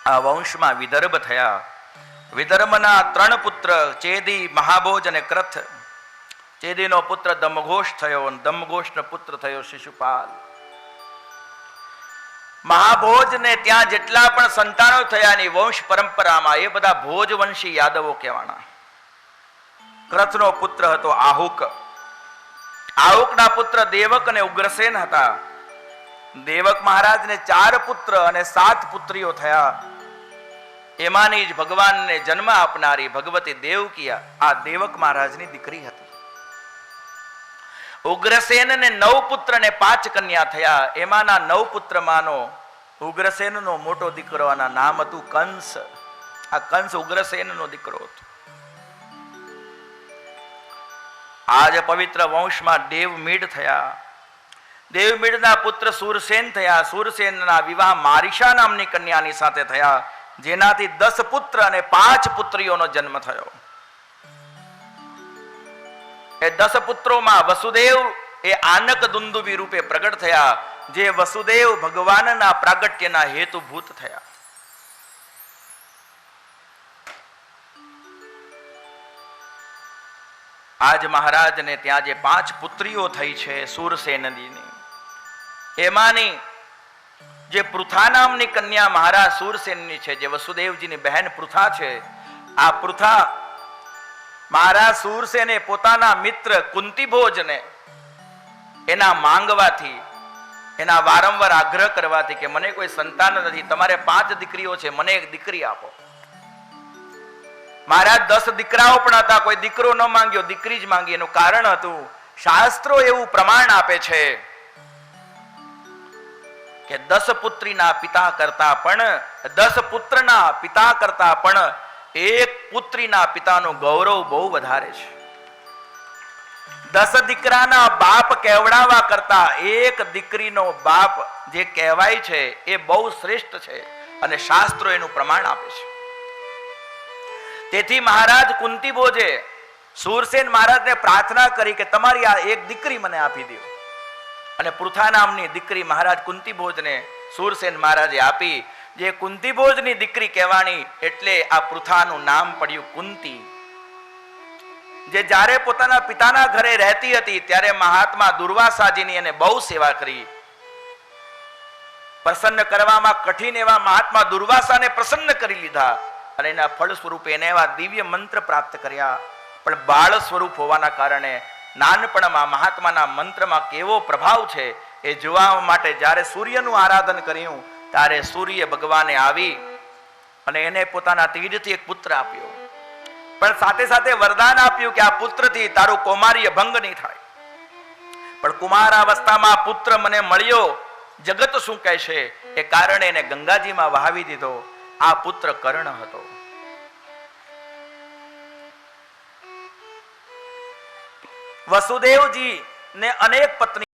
આ વંશમાં વિદર્ભ થયા. વિદર્ભના 3 પુત્ર ચેદી, મહાભોજ અને ક્રથ. ચેદીનો પુત્ર દમઘોષ થયો અને દમઘોષનો પુત્ર થયો શિશુપાલ. મહાભોજને ત્યાં જેટલા પણ સંતાનો થયા ની વંશ પરંપરામાં એ બધા ભોજવંશી યાદવો કહેવાના. ક્રથનો પુત્ર હતો આહુક. આહુકના પુત્ર દેવક અને ઉગ્રસેન હતા. દેવક મહારાજને 4 પુત્ર અને 7 પુત્રીઓ થયા. એમાંની જ ભગવાનને જન્મ આપનારી ભગવતી દેવકી આ દેવક મહારાજની દીકરી હતી. ઉગ્રસેનને 9 પુત્ર ને 5 કન્યા થયા. એમાંના 9 પુત્રમાંનો ઉગ્રસેનનો મોટો દીકરો, આના નામ હતું કંસ. આ કંસ ઉગ્રસેનનો દીકરો હતો. આજ પવિત્ર વંશમાં દેવમીડ થયા. દેવમીડના પુત્ર સુરસેન થયા. સુરસેનના વિવાહ મારીશા નામની કન્યાની સાથે થયા, જેનાથી 10 પુત્ર અને 5 પુત્રીઓનો જન્મ થયો. એ 10 પુત્રોમાં વસુદેવ એ આનક દુંદુભી રૂપે પ્રગટ થયા, જે વસુદેવ ભગવાનના પ્રાગટ્યના હેતુભૂત થયા. આજ મહારાજને ત્યાં જે 5 પુત્રીઓ થઈ છે સુરસેનની, એમાંની જે પૃથા નામની કન્યા મહારાજ સુરસેનની છે, જે વસુદેવજીની બહેન પૃથા છે, આ પૃથા મહારાજ સુરસેને પોતાના મિત્ર કુંતીભોજને એના માંગવાથી, એના વારંવાર આગ્રહ કરવાથી કે મને કોઈ સંતાન નથી, તમારે 5 દીકરીઓ છે, મને એક દીકરી આપો. મહારાજ 10 દીકરાઓ પણ હતા, કોઈ દીકરો ન માંગ્યો, દીકરી જ માંગી. એનું કારણ હતું, શાસ્ત્રો એવું પ્રમાણ આપે છે કે 10 પુત્રીના પિતા કરતા પણ 10 પુત્રના પિતા કરતા પણ એક પુત્રીના પિતાનું ગૌરવ બહુ વધારે છે. 10 દીકરાના બાપ કહેવડાવવા કરતા એક દીકરીનો બાપ જે કહેવાય છે એ બહુ શ્રેષ્ઠ છે, અને શાસ્ત્રો એનું પ્રમાણ આપે છે. તેથી મહારાજ કુંતીભોજે સુરસેન મહારાજને પ્રાર્થના કરી કે તમારી આ એક દીકરી મને આપી દો. અને પૃથા નામની દીકરી મહારાજ કુંતીભોજને સુરસેન મહારાજે આપી. જે કુંતીભોજની દીકરી કહેવાની એટલે આ પૃથાનું નામ પડ્યું કુંતી. જે જ્યારે પોતાના પિતાના ઘરે રહેતી હતી ત્યારે મહાત્મા દુર્વાસાજીની એને બહુ સેવા કરી. પ્રસન્ન કરવામાં કઠિન એવા મહાત્મા દુર્વાસાને પ્રસન્ન કરી લીધા, અને એના ફળ સ્વરૂપે એને એવા દિવ્ય મંત્ર પ્રાપ્ત કર્યા. પણ બાળ સ્વરૂપ હોવાના કારણે નાનપણમાં મહાત્માના મંત્રમાં કેવો પ્રભાવ છે એ જોવા માટે જ્યારે સૂર્યનું આરાધન કર્યું ત્યારે સૂર્ય ભગવાને આવી અને એને પોતાના તીરથી એક પુત્ર આપ્યો, પણ સાથે સાથે વરદાન આપ્યું કે આ પુત્રથી તારું કૌમાર્ય ભંગ નહીં થાય. પણ કુમારાવસ્થામાં પુત્ર મને મળ્યો, જગત શું કહેશે એ કારણે એને ગંગાજીમાં વહાવી દીધો. આ પુત્ર કર્ણ હતો. વસુદેવજી ને અનેક પત્ની,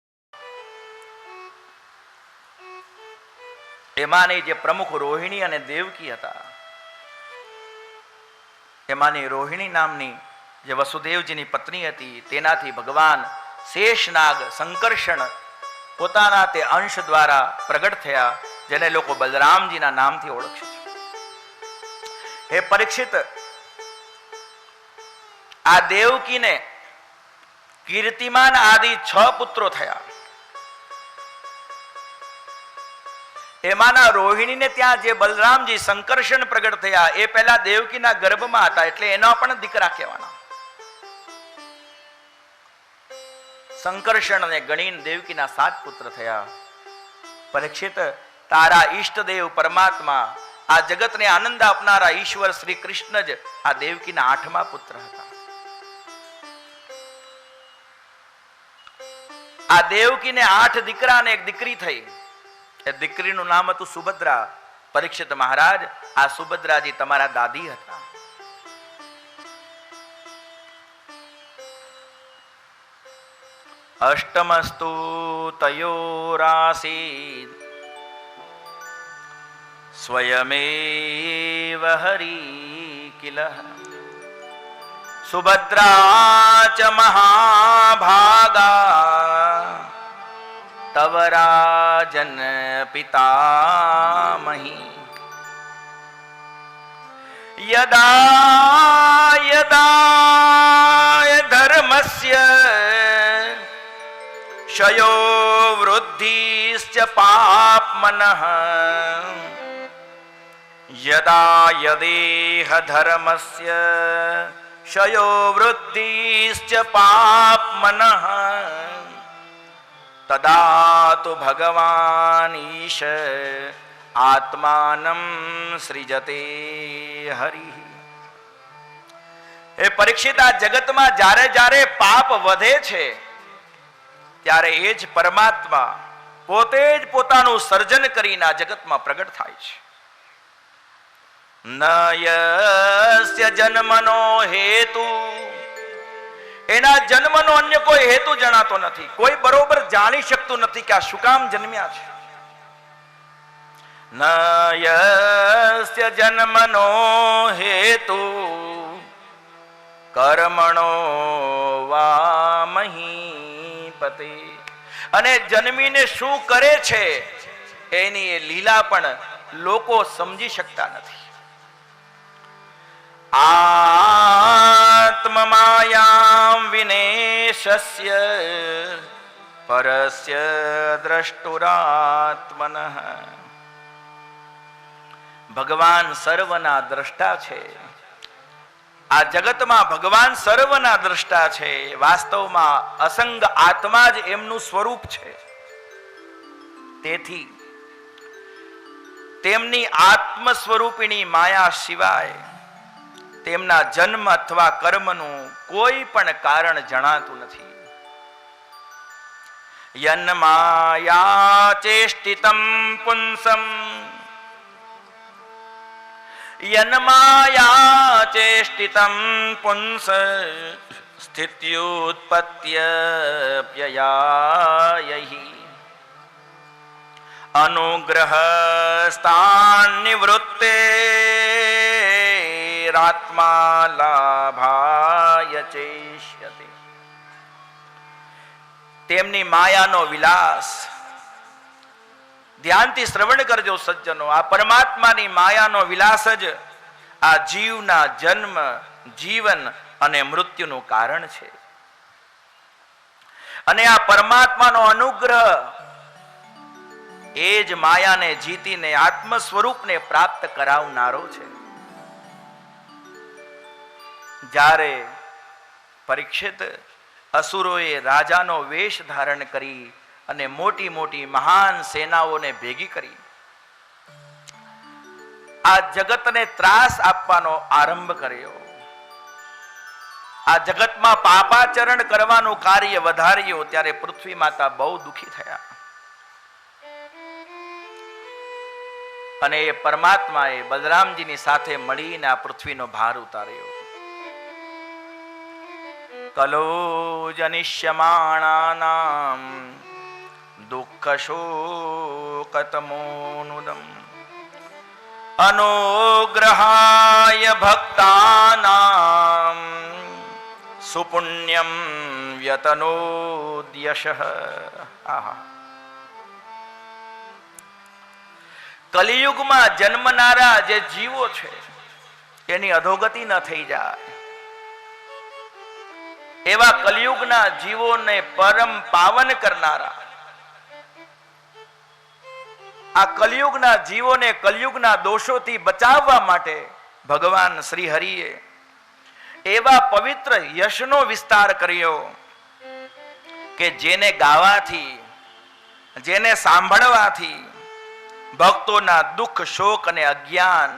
એમાંની જે પ્રમુખ રોહિણી અને દેવકી હતા. એમાંની રોહિણી નામની જે વસુદેવજીની પત્ની હતી, તેનાથી ભગવાન શેષનાગ સંકર્ષણ પોતાના તે અંશ દ્વારા પ્રગટ થયા, જેને લોકો બલરામજીના નામથી ઓળખે છે. હે પરીક્ષિત, આ દેવકીને કીર્તિમાન આદિ 6 પુત્રો થયા. એમાંના રોહિણીને ત્યાં જે બલરામજી સંકર્ષણ પ્રગટ થયા એ પહેલા દેવકીના ગર્ભમાં હતા, એટલે એના પણ દીકરા કહેવાના. સંકર્ષણ અને ગણીન દેવકીના 7 પુત્ર થયા. પરીક્ષિત, તારા ઈષ્ટદેવ પરમાત્મા, આ જગતને આનંદ આપનારા ઈશ્વર શ્રી કૃષ્ણ જ આ દેવકીના 8મા પુત્ર હતા. આ દેવકીને 8 દીકરા અને 1 દીકરી થઈ. એ દીકરીનું નામ હતું સુભદ્રા. પરીક્ષિત મહારાજ, આ સુભદ્રાજી તમારા દાદી હતા. અષ્ટમસ્તુ તયોરાસી સ્વયમેવ હરિ કિલ સુભદ્રા ચ મહાભાગા તવ રાજન પિતામહી યદા યદા ધર્મસ્ય ક્ષયો વૃદ્ધિશ્ચ પાપમનઃ યદા યદેહ ધર્મસ્ય ક્ષયો વૃદ્ધિશ્ચ પાપમનઃ તદા તો ભગવાન ઈશ આત્માનમ સૃજતે હરિ. એ પરીક્ષિત, આ જગતમાં જ્યારે જ્યારે પાપ વધે છે ત્યારે એ જ પરમાત્મા પોતે જ પોતાનું સર્જન કરીને આ જગતમાં પ્રગટ થાય છે. ન યસ્ય જન્મનો હેતુ, એના જન્મનો અન્ય કોઈ હેતુ જણાતો નથી. કોઈ બરોબર જાણી શકતું નથી કે આ શું કામ જન્મ્યા છે. ન યસ્ય જન્મનો હેતુ કર્મણો વા મહીપતે. અને જન્મીને શું કરે છે એની એ લીલા પણ લોકો સમજી શકતા નથી. આત્મમાયામ વિનેશસ્ય પરસ્ય દ્રષ્ટુરાત્મનઃ. ભગવાન સર્વના દ્રષ્ટા છે. આ જગતમાં ભગવાન સર્વના દ્રષ્ટા છે. વાસ્તવમાં અસંગ આત્મા જ એમનું સ્વરૂપ છે. તેથી તેમની આત્મ સ્વરૂપિણી માયા સિવાય તેમના જન્મ અથવા કર્મનું કોઈ પણ કારણ જણાતું નથી. યન માયા ચેષ્ટિતમ પુંસમ યન માયા ચેષ્ટિતમ પુંસ સ્થિત્યુત્પત્ત્યપ્યયાયૈ અનુગ્રહ સ્થાન નિવૃત્તે આત્મા લાભાય ચેષ્યતે. તેમની માયાનો વિલાસ ધ્યાનથી શ્રવણ કરજો સજ્જનો. આ પરમાત્માની માયાનો વિલાસ જ આ જીવના જન્મ, જીવન અને મૃત્યુનું કારણ છે. અને આ પરમાત્માનો અનુગ્રહ એ જ માયાને જીતીને આત્મ સ્વરૂપને પ્રાપ્ત કરાવનારો છે. જ્યારે પરીક્ષિત અસુરોએ રાજાનો વેશ ધારણ કરી અને મોટી મોટી મહાન સેનાઓને ભેગી કરી આ જગતને ત્રાસ આપવાનો આરંભ કર્યો, આ જગતમાં પાપાચરણ કરવાનું કાર્ય વધાર્યું, ત્યારે પૃથ્વી માતા બહુ દુખી થયા. અને એ પરમાત્માએ બલરામજીની સાથે મળીને આ પૃથ્વીનો ભાર ઉતાર્યો. કલો જનિષ્યમાણાનામ દુઃખ શોકતમોનુદમ અનુગ્રહાય ભક્તાનામ સુપુણ્યમ વ્યતનોદ્યશઃ. આહા, કલિયુગમાં જન્મનારા જે જીવો છે એની અધોગતિ ન થઈ જાય એવા કલિયુગના જીવોને પરમ પાવન કરનારા, આ કલિયુગના જીવોને કલિયુગના દોષોથી બચાવવા માટે ભગવાન શ્રી હરિએ એવા પવિત્ર યશનો વિસ્તાર કર્યો કે જેને ગાવાથી, જેને સાંભળવાથી ભક્તોના દુઃખ, શોક અને અજ્ઞાન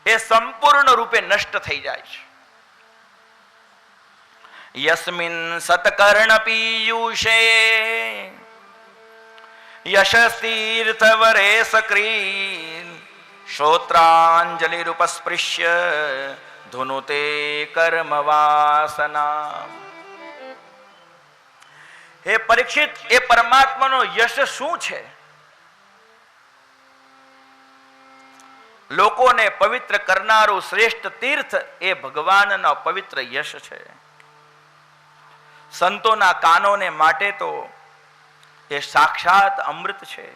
એ સંપૂર્ણ રૂપે નષ્ટ થઈ જાય છે. યસ્મિન સતકર્ણ પીયુષે યશસ્તીર્થવરે સક્રીન શ્રોત્રાંજલિ રૂપસ્પૃશ્ય ધુનુતે કર્મ વાસના. હે પરીક્ષિત, એ પરમાત્માનો યશ શું છે? લોકોને પવિત્ર કરનારું શ્રેષ્ઠ તીર્થ એ ભગવાનનો પવિત્ર યશ છે. સંતોના કાનોને માટે તો એ સાક્ષાત અમૃત છે.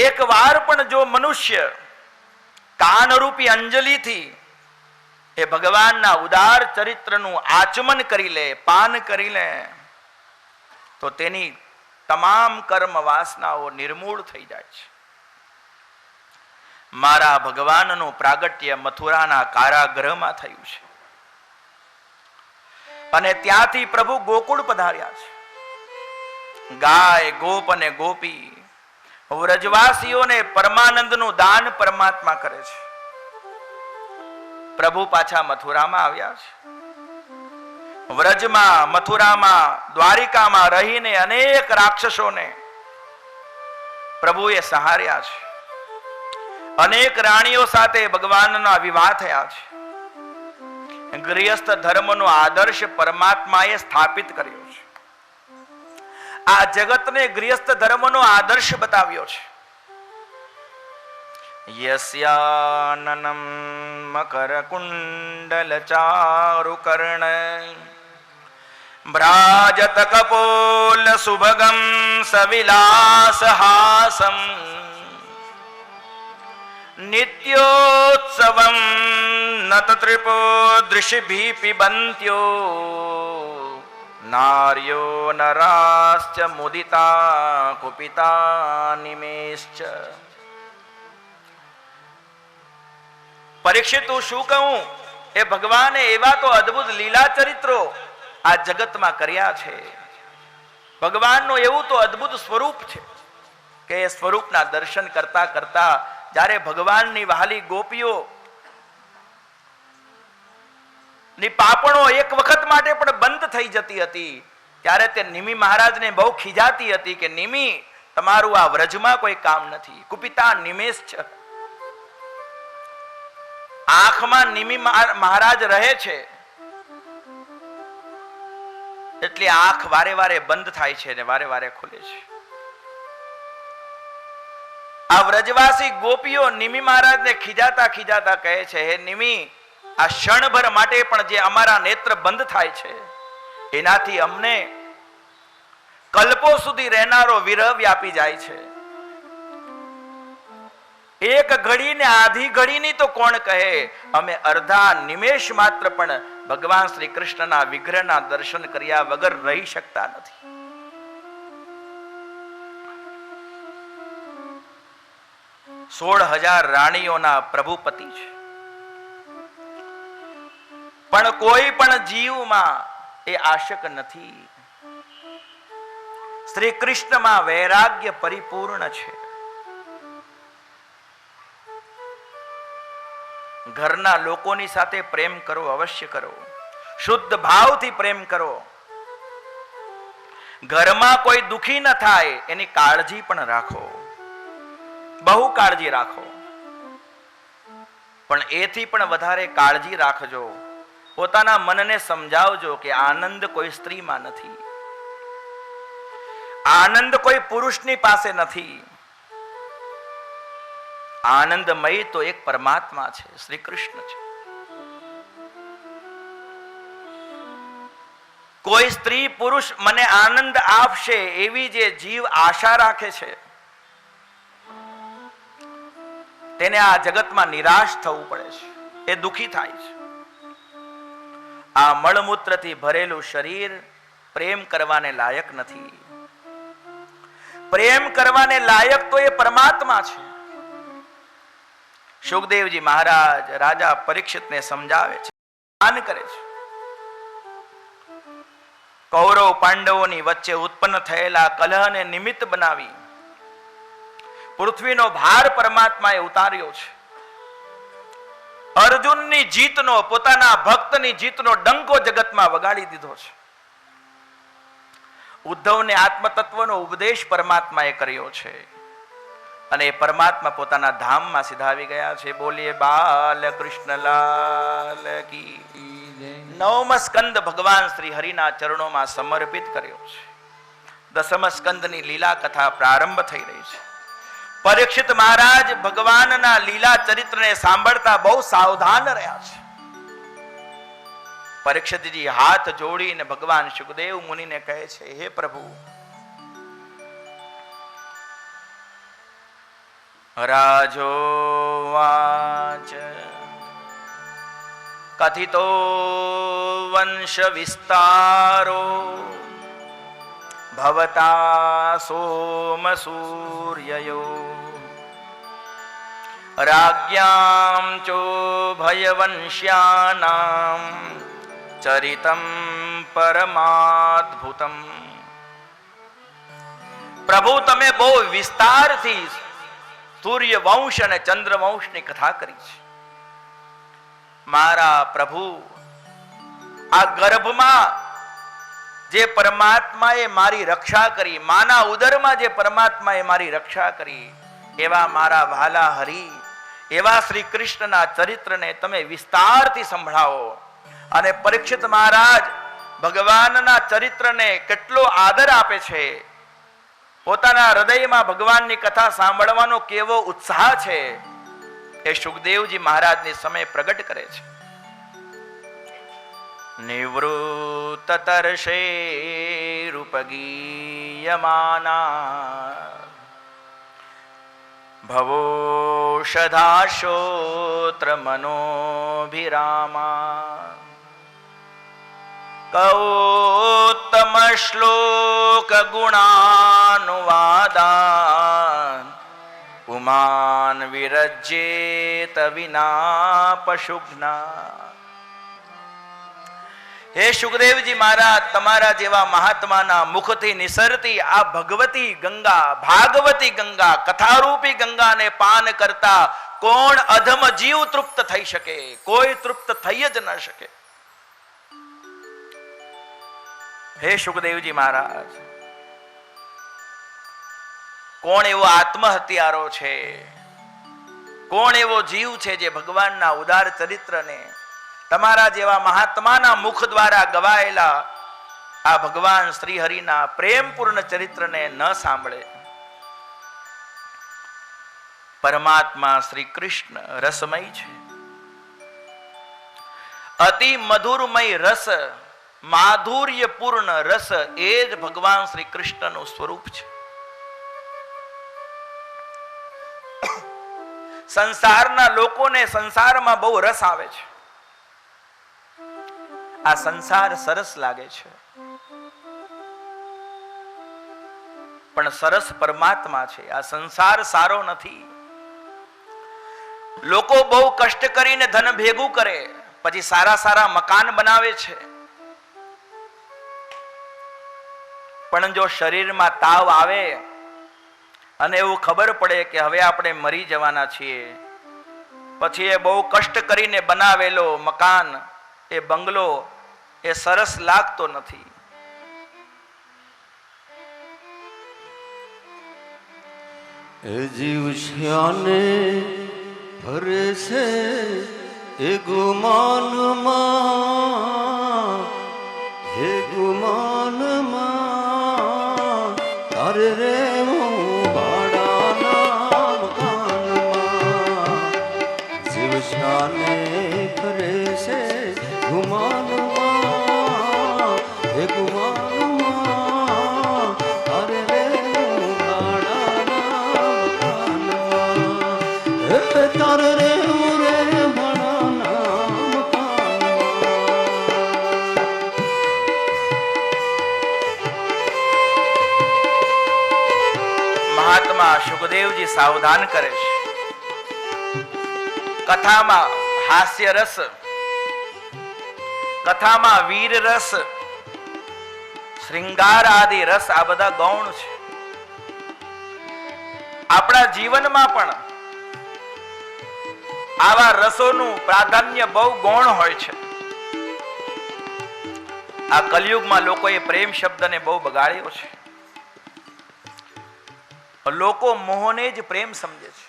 એક વાર પણ જો મનુષ્ય કાનરૂપી અંજલિથી એ ભગવાનના ઉદાર ચરિત્રનું આચમન કરી લે, પાન કરી લે, તો તેની તમામ કર્મ વાસનાઓ નિર્મૂળ થઈ જાય છે. મારા ભગવાનનું પ્રાગટ્ય મથુરાના કારાગૃહમાં થયું છે અને ત્યાંથી પ્રભુ ગોકુળ પધાર્યા છે. ગાય, ગોપ અને ગોપી વ્રજવાસીઓને પરમાનંદનું દાન પરમાત્મા કરે છે. પ્રભુ પાછા મથુરામાં આવ્યા છે. વ્રજમાં, મથુરામાં, દ્વારિકામાં રહીને અનેક રાક્ષસોને પ્રભુએ સહાર્યા છે. અનેક રાણીઓ સાથે ભગવાનના વિવાહ થયા છે. ગૃહસ્થ ધર્મનો આદર્શ પરમાત્માએ સ્થાપિત કર્યો છે. આ જગતને ગૃહસ્થ ધર્મનો આદર્શ બતાવ્યો છે. યસ્યાનનમ મકર કુંડલ ચારુ કર્ણ ભ્રાજત કપોલ સુભગમ સવિલાસ હાસમ નિત્યોત્સવમ નત ત્રિપો દૃષિભિ પિબંત્યો નાર્યો નરાશ્ચ મુદિતા કુપિતા નિમેશ્ચ. પરીક્ષિત, હું શું કહું, એ ભગવાને એવા તો અદ્ભુત લીલા ચરિત્રો આ જગતમાં કર્યા છે. ભગવાનનું એવું તો અદ્ભુત સ્વરૂપ છે કે એ સ્વરૂપના દર્શન કરતા કરતા જ્યારે ભગવાનની વહાલી ગોપીઓ ની પાપણો એક વખત માટે પણ બંધ થઈ જતી હતી, ત્યારે તે નિમિ મહારાજને બહુ ખીજાતી હતી કે નિમિ, તમારું આ વ્રજમાં કોઈ કામ નથી. કુપિતા નિમેશ છે. આંખમાં નિમિ મહારાજ રહે છે એટલે આંખ વારે વારે બંધ થાય છે અને વારે વારે ખુલે છે. આ વ્રજવાસી ગોપીઓ નિમિ મહારાજને ખીજાતા ખીજાતા કહે છે, હે નિમિ, આ ક્ષણભર માટે પણ જે અમારા નેત્ર બંધ થાય છે એનાથી અમને કલ્પો સુધી રહેનારો વિરહ વ્યાપી જાય છે. એક ઘડી ને આધી ઘડીની તો કોણ કહે, અમે અર્ધા નિમેષ માત્ર પણ ભગવાન શ્રી કૃષ્ણના વિગ્રહના દર્શન કર્યા વગર રહી શકતા નથી. 16,000 રાણીઓના પ્રભુપતિ છે, પણ કોઈ પણ જીવમાં એ આશક નથી. શ્રી કૃષ્ણમાં વૈરાગ્ય પરિપૂર્ણ છે. ઘરના લોકોની સાથે પ્રેમ કરો, અવશ્ય કરો, શુદ્ધ ભાવથી પ્રેમ કરો. ઘરમાં કોઈ દુખી ન થાય એની કાળજી પણ રાખો, બહુ કાળજી રાખો. પણ એથી પણ વધારે કાળજી રાખજો, પોતાના મનને સમજાવજો કે આનંદ કોઈ સ્ત્રીમાં નથી, આનંદ કોઈ પુરુષની પાસે નથી. આનંદમય તો એક પરમાત્મા છે, શ્રી કૃષ્ણ છે. કોઈ સ્ત્રી પુરુષ મને આનંદ આપશે એવી જે જીવ આશા રાખે છે તેને આ જગતમાં નિરાશ થવું પડે છે, એ દુખી થાય છે. આ મળમૂત્રથી ભરેલું શરીર પ્રેમ કરવાને લાયક નથી. પ્રેમ કરવાને લાયક તો એ પરમાત્મા છે. સુખદેવજી મહારાજ રાજા પરીક્ષિતને સમજાવે છે, દાન કરે છે. કૌરવ પાંડવોની વચ્ચે ઉત્પન્ન થયેલા કલહને નિમિત્ત બનાવી પૃથ્વીનો ભાર પરમાત્માએ ઉતાર્યો છે. અર્જુનની જીતનો, પોતાના ભક્તની જીતનો ડંકો જગતમાં વગાડી દીધો છે. ઉદ્ધવને આત્મતત્વનો ઉપદેશ પરમાત્માએ કર્યો છે અને એ પરમાત્મા પોતાના ધામમાં સિધાવી ગયા છે. બોલીએ બાલ કૃષ્ણલાલ કી. 9મ સ્કંદ ભગવાન શ્રી હરિના ચરણોમાં સમર્પિત કર્યો છે. 10મ સ્કંદની લીલા કથા પ્રારંભ થઈ રહી છે. પરીક્ષિત મહારાજ ભગવાનના લીલા ચરિત્રને સાંભળતા બહુ સાવધાન રહ્યા છે. પરીક્ષિતજી હાથ જોડીને ભગવાન સુખદેવ મુનિને કહે છે, હે પ્રભુ, રાજોવાચ કથિતો વંશ વિસ્તારો ભવતા સોમ સૂર્યયો રાજ્યામ ચો ભયવંશ્યાનામ ચરિતમ પરમાદ્ભુતમ. પ્રભુ તમે બહુ વિસ્તારથી સૂર્ય વંશ અને ચંદ્ર વંશની કથા કરી છે. મારા પ્રભુ આ ગર્ભમાં જે પરમાત્માએ મારી રક્ષા કરી, માના ઉદરમાં જે પરમાત્માએ મારી રક્ષા કરી, એવા મારા વાલા હરિ, એવા શ્રી કૃષ્ણના ચરિત્રને તમે વિસ્તારથી સંભળાવો. અને પરીક્ષિત મહારાજ ભગવાનના ચરિત્રને કેટલો આદર આપે છે. પોતાના હૃદયમાં ભગવાનની કથા સાંભળવાનો કેવો ઉત્સાહ છે એ સુખદેવજી મહારાજની સમય પ્રગટ કરે છે. નિવૃત્ત તર્ષે રૂપગીયમાના ભવોષધાશ્રોત્ર મનોભિરામા કૌત્તમ શ્લોક ગુણાનુવાદાન પુમાન વિરજ્યેત વિના પશુઘ્ના. હે સુખદેવજી મહારાજ, તમારા જેવા મહાત્માના મુખથી નિસરતી આ ભગવતી ગંગા, ભાગવતી ગંગા, કથારૂપી ગંગાને પાન કરતા કોણ અધમ જીવ તૃપ્ત થઈ શકે? કોઈ તૃપ્ત થઈ જ ન શકે. હે સુખદેવજી મહારાજ, કોણ એવો આત્મહત્યારો છે? કોણ એવો જીવ છે જે ભગવાનના ઉદાર ચરિત્રને, તમારા જેવા મહાત્માના મુખ દ્વારા ગવાયેલા આ ભગવાન શ્રી હરિના પ્રેમપૂર્ણ ચરિત્રને ન સાંભળે? પરમાત્મા શ્રી કૃષ્ણ રસમય છે. અતિ મધુરમય રસ, માધુર્યપૂર્ણ રસ એ જ ભગવાન શ્રી કૃષ્ણનું સ્વરૂપ છે. સંસારના લોકોને સંસારમાં બહુ રસ આવે છે. આ સંસાર સરસ લાગે છે, પણ સરસ પરમાત્મા છે. આ સંસાર સારો નથી. લોકો બહુ કષ્ટ કરીને ધન ભેગું કરે, પછી સારા સારા મકાન બનાવે છે, પણ જો શરીરમાં તાવ આવે અને એવું ખબર પડે કે હવે આપણે મરી જવાના છીએ, પછી એ બહુ કષ્ટ કરીને બનાવેલો મકાન, એ બંગલો એ સરસ લાગતો નથી. એ જીવ શ્યાને ફરે છે એ ગુમાનમાં, હે ગુમાનમાં તારે રે હું ભાડાના મકાનમાં. જીવ શ્યાને ફરે છે ગુમાનમાં, હે ગુમાનમાં તારે રે હું ભાડાના મકાનમાં, હે તારે રે મહાત્મા સુખદેવજી સાવધાન કરે છે. કથામાં હાસ્ય રસ, કથામાં વીર રસ, શ્રૃંગાર આદિ રસ, આ બધા ગૌણ છે. આપણા જીવનમાં પણ આવા રસોનું પ્રાધાન્ય બહુ ગૌણ હોય છે. આ કલયુગમાં લોકોએ પ્રેમ શબ્દને બહુ બગાડ્યો છે. લોકો મોહને જ પ્રેમ સમજે છે.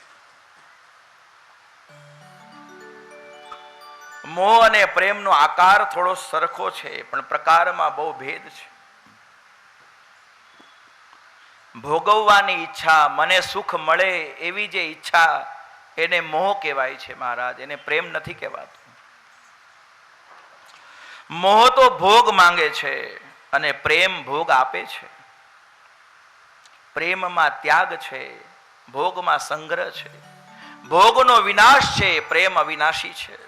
મોહ અને પ્રેમનો આકાર થોડો સરખો છે, પણ પ્રકારમાં બહુ ભેદ છે. ભોગવવાની ઈચ્છા, મને સુખ મળે એવી જે ઈચ્છા, એને મોહ કહેવાય છે મહારાજ, એને પ્રેમ નથી કહેવાતું. મોહ તો ભોગ માંગે છે અને પ્રેમ ભોગ આપે છે. પ્રેમમાં ત્યાગ છે, ભોગમાં સંગ્રહ છે, ભોગનો વિનાશ છે, પ્રેમ અવિનાશી છે.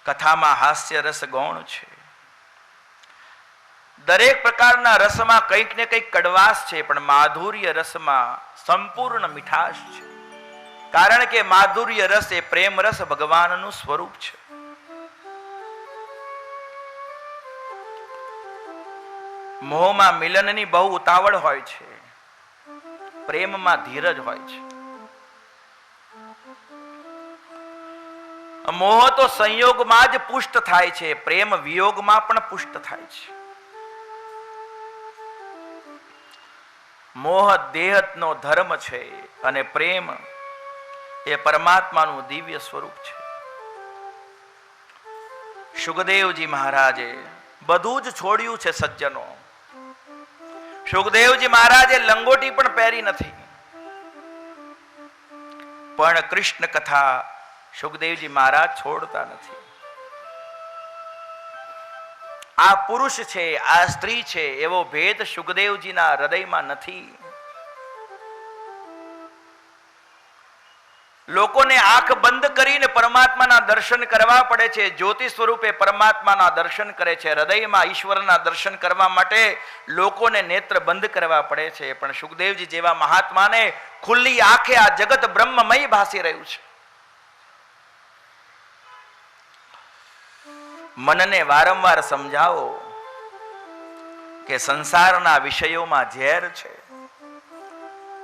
કથામાં હાસ્ય રસ ગૌણ છે. દરેક પ્રકારના રસમાં કંઈક ને કંઈક કડવાશ છે, પણ માધુર્ય રસમાં સંપૂર્ણ મીઠાશ છે. કારણ કે માધુર્ય રસ એ પ્રેમ રસ ભગવાનનું સ્વરૂપ છે. મોહમાં મિલનની બહુ ઉતાવળ હોય છે, પ્રેમમાં ધીરજ હોય છે. મોહ તો સંયોગમાં જ પુષ્ટ થાય છે, પ્રેમ વિયોગમાં પણ પુષ્ટ થાય છે. મોહ દેહનો ધર્મ છે અને પ્રેમ એ પરમાત્માનું દિવ્ય સ્વરૂપ છે. સુખદેવજી મહારાજે બધું જ છોડ્યું છે સજ્જનો. સુખદેવજી મહારાજે લંગોટી પણ પહેરી નથી, પણ કૃષ્ણ કથા સુખદેવજી મહારાજ છોડતા નથી. આ પુરુષ છે, આ સ્ત્રી છે, એવો ભેદ સુખદેવજીના હૃદયમાં નથી. લોકોને આંખ બંધ કરીને પરમાત્માના દર્શન કરવા પડે છે. જ્યોતિ સ્વરૂપે પરમાત્માના દર્શન કરે છે. હૃદયમાં ઈશ્વરના દર્શન કરવા માટે લોકોને નેત્ર બંધ કરવા પડે છે. પણ સુખદેવજી જેવા મહાત્માને ખુલ્લી આંખે આ જગત બ્રહ્મમય ભાસી રહ્યું છે. મનને વારંવાર સમજાવો કે સંસારના વિષયોમાં ઝેર છે.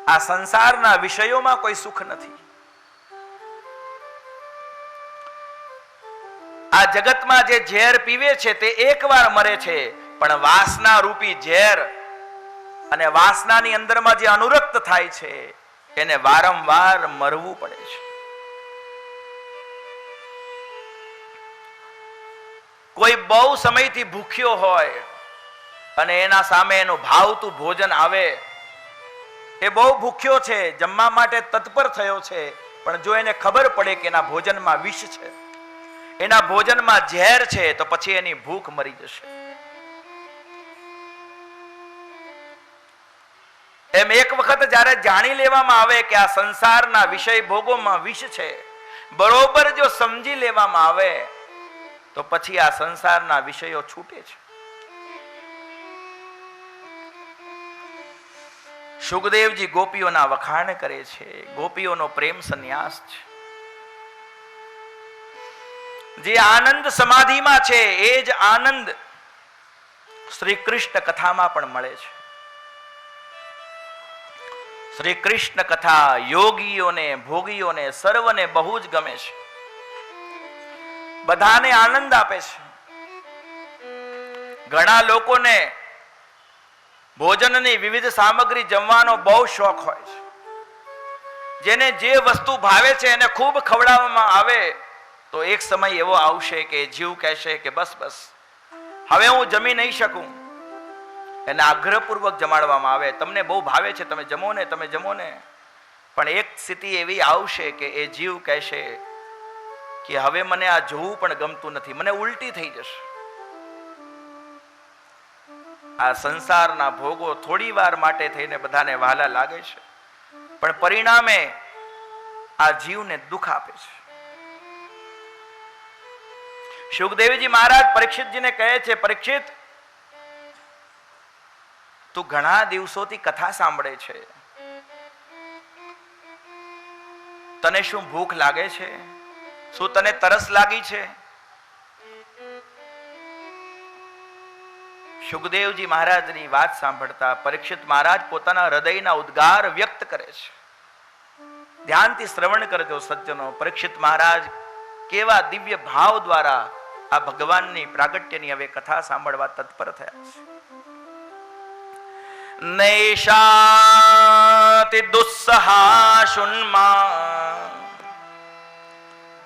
આ સંસારના વિષયોમાં કોઈ સુખ નથી. આ જગતમાં જે ઝેર પીવે છે તે એકવાર મરે છે, પણ વાસના રૂપી ઝેર અને વાસનાની અંદરમાં જે અનુરક્ત થાય છે એને વારંવાર મરવું પડે છે. કોઈ બહુ સમયથી ભૂખ્યો હોય અને એના સામે એનું ભાવતું ભોજન આવે, એ બહુ ભૂખ્યો છે, જમવા માટે તત્પર થયો છે, પણ જો એને ખબર પડે કે એના ભોજનમાં વિષ છે, એના ભોજનમાં ઝેર છે, તો પછી એની ભૂખ મરી જશે. એમ એક વખત જ્યારે જાણી લેવામાં આવે કે આ સંસારના વિષય ભોગોમાં વિષ છે, બરોબર જો સમજી લેવામાં આવે તો પછી આ સંસારના વિષયો છૂટે છે. સુખદેવજી ગોપીઓના વખાણ કરે છે. ગોપીઓનો પ્રેમ સંન્યાસ છે. જે આનંદ સમાધિમાં છે એ જ આનંદ શ્રી કૃષ્ણ કથામાં પણ મળે છે. શ્રી કૃષ્ણ કથા યોગીઓને, ભોગીઓને, સર્વને બહુ જ ગમે છે. બધાને આનંદ આપે છે. ઘણા લોકોને ભોજનની વિવિધ સામગ્રી જમવાનો બહુ શોખ હોય છે. જેને જે વસ્તુ ભાવે છે એને ખૂબ ખવડાવવામાં આવે તો એક સમય એવો આવશે કે જીવ કહેશે કે બસ બસ, હવે હું જમી નહીં શકું. એને આગ્રહપૂર્વક જમાડવામાં આવે, તમને બહુ ભાવે છે, તમે જમો ને, તમે જમો ને. પણ એક સ્થિતિ એવી આવશે કે એ જીવ કહેશે કે હવે મને આ જોવું પણ ગમતું નથી, મને ઉલટી થઈ જશે. આ સંસારના ભોગો થોડી વાર માટે થઈને બધાને વહાલા લાગે છે, પણ પરિણામે આ જીવને દુઃખ આપે છે. સુખદેવજી મહારાજ પરીક્ષિતજીને કહે છે, પરીક્ષિત, તું ઘણા દિવસોથી કથા સાંભળે છે, તને શું ભૂખ લાગે છે? શું તને તરસ લાગી છે? સુખદેવજી મહારાજની વાત સાંભળતા પરીક્ષિત મહારાજ પોતાના હૃદયના ઉદ્ગાર વ્યક્ત કરે છે. ધ્યાનથી શ્રવણ કરજો સજ્જનો. પરીક્ષિત મહારાજ કેવા દિવ્ય ભાવ દ્વારા આ ભગવાનની પ્રાગટ્યની હવે કથા સાંભળવા તત્પર થયા છે. નૈષાતિ દુસ્સહાશુન્મા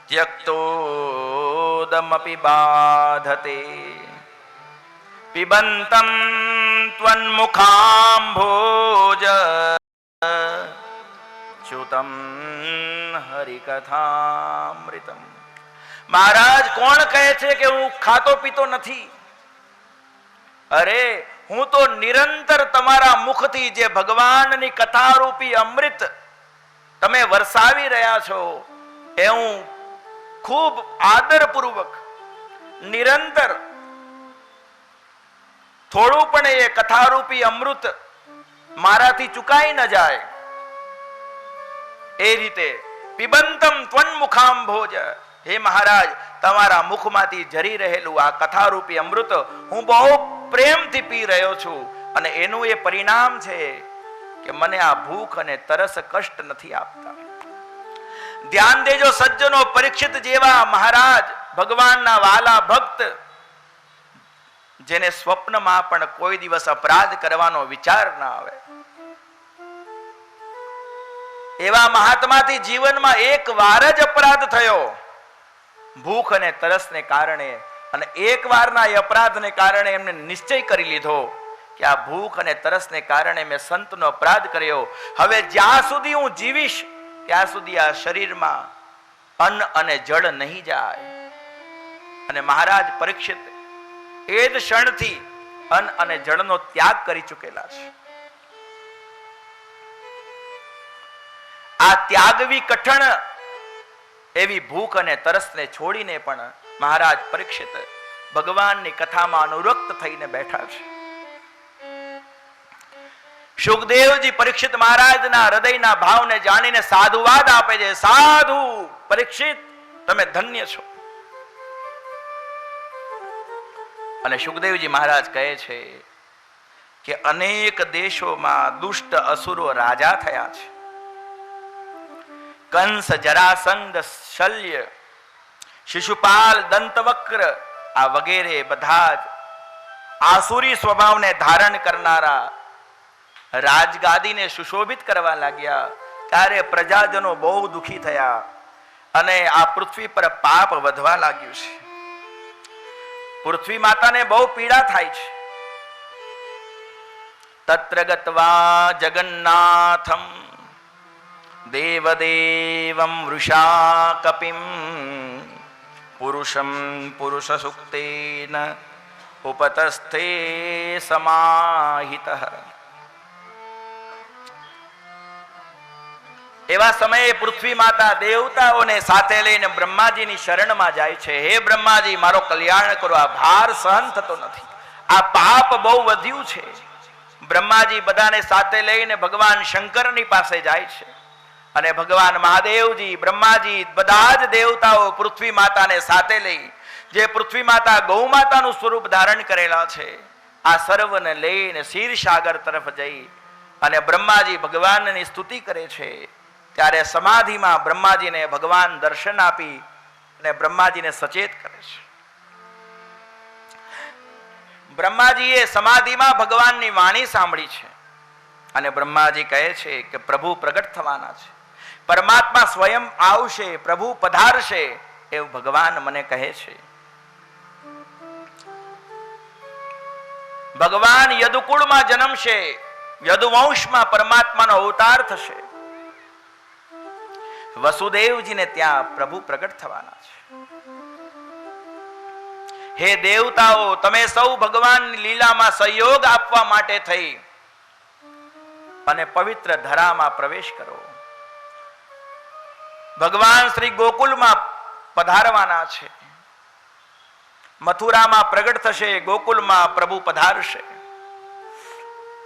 ત્યક્તોદમપી બાધતે પિબંતં ત્વન્મુખાંભોજ ચ્યુતં હરિકથામૃતમ. મહારાજ, કોણ કહે છે કે હું ખાતો પીતો નથી? અરે, હું તો નિરંતર તમારા મુખથી જે ભગવાનની કથારૂપી અમૃત તમે વરસાવી રહ્યા છો એ હું ખૂબ આદરપૂર્વક નિરંતર થોડું પણ એ કથારૂપી અમૃત મારાથી ચુકાઈ ન જાય એ રીતે પિબંતમ ત્વન્મુખામ ભોજ, હે મહારાજ તમારા મુખમાંથી જરી રહેલું આ કથારૂપી અમૃત હું બહુ પ્રેમથી પી રહ્યો છું, અને એનું એ પરિણામ છે કે મને આ ભૂખ અને તરસ કષ્ટ નથી આપતા. ધ્યાન દેજો સજ્જનો, પરીક્ષિત જેવા મહારાજ ભગવાનના વાલા ભક્ત જેને સ્વપ્નમાં પણ કોઈ દિવસ અપરાધ કરવાનો વિચાર ના આવે, એવા મહાત્માથી જીવનમાં એક વાર જ અપરાધ થયો ભૂખ અને તરસને કારણે, અને એક વારના એ અપરાધને કારણે એમને નિશ્ચય કરી લીધો કે આ ભૂખ અને તરસને કારણે મેં સંતનો અપરાધ કર્યો, હવે જ્યાં સુધી હું જીવીશ ત્યાં સુધી આ શરીરમાં અન્ન અને જળ નહીં જાય. અને મહારાજ પરીક્ષિત એ જ ક્ષણથી અન્ન અને જળનો ત્યાગ કરી ચૂકેલા છે. આ ત્યાગવી કઠણ એવી ભૂખ અને તરસને છોડીને પણ મહારાજ પરીક્ષિત ભગવાનની કથામાં અનુરક્ત થઈને બેઠા છે. સુખદેવજી પરીક્ષિત મહારાજના હૃદયના ભાવને જાણીને સાધુવાદ આપે છે. સાધુ પરીક્ષિત, તમે ધન્ય છો. અને સુખદેવજી મહારાજ કહે છે કે અનેક દેશોમાં દુષ્ટ અસુરો રાજા થયા છે. કંસ, જરાસંઘ, શલ્ય, શિશુપાલ, દંતવક્ર આ વગેરે બધા જ આસુરી સ્વભાવને ધારણ કરનારા રાજગાદીને સુશોભિત કરવા લાગ્યા. ત્યારે પ્રજાજનો બહુ દુખી થયા અને આ પૃથ્વી પર પાપ વધવા લાગ્યું છે. પૃથ્વી માતાને બહુ પીડા થાય છે. તત્ર ગત્વા જગન્નાથમ દેવદેવમ વૃષા કપિમ પુરુષમ પુરુષ સુક્તેન ઉપતસ્થે સમાહિતઃ. એવા સમયે પૃથ્વી માતા દેવતાઓને સાથે લઈને બ્રહ્માજીની શરણમાં જાય છે. હે બ્રહ્માજી, મારો કલ્યાણ કરો, આ ભાર સહન થતો નથી, આ પાપ બહુ વધ્યું છે. બ્રહ્માજી બધાને સાથે લઈને ભગવાન શંકરની પાસે જાય છે, અને ભગવાન મહાદેવજી, બ્રહ્માજી, બધા જ દેવતાઓ પૃથ્વી માતાને સાથે લઈ, જે પૃથ્વી માતા ગૌ માતાનું સ્વરૂપ ધારણ કરેલા છે, આ સર્વને લઈને ક્ષીરસાગર તરફ જઈ અને બ્રહ્માજી ભગવાનની સ્તુતિ કરે છે. ત્યારે સમાધિમાં બ્રહ્માજીને ભગવાન દર્શન આપી અને બ્રહ્માજીને સચેત કરે છે. બ્રહ્માજીએ સમાધિમાં ભગવાનની વાણી સાંભળી છે, અને બ્રહ્માજી કહે છે કે પ્રભુ પ્રગટ થવાના છે, પરમાત્મા સ્વયં આવશે, પ્રભુ પધારશે, એવું ભગવાન મને કહે છે. ભગવાન યદુકુળમાં જન્મશે, યદુવંશમાં પરમાત્માનો અવતાર થશે. વસુદેવજીને ત્યાં પ્રભુ પ્રગટ થવાના છે. હે દેવતાઓ, તમે સૌ ભગવાનની લીલામાં સહયોગ આપવા માટે થઈ અને પવિત્ર ધરામાં પ્રવેશ કરો. ભગવાન શ્રી ગોકુલમાં પધારવાના છે. મથુરામાં પ્રગટ થશે, ગોકુલમાં પ્રભુ પધારશે.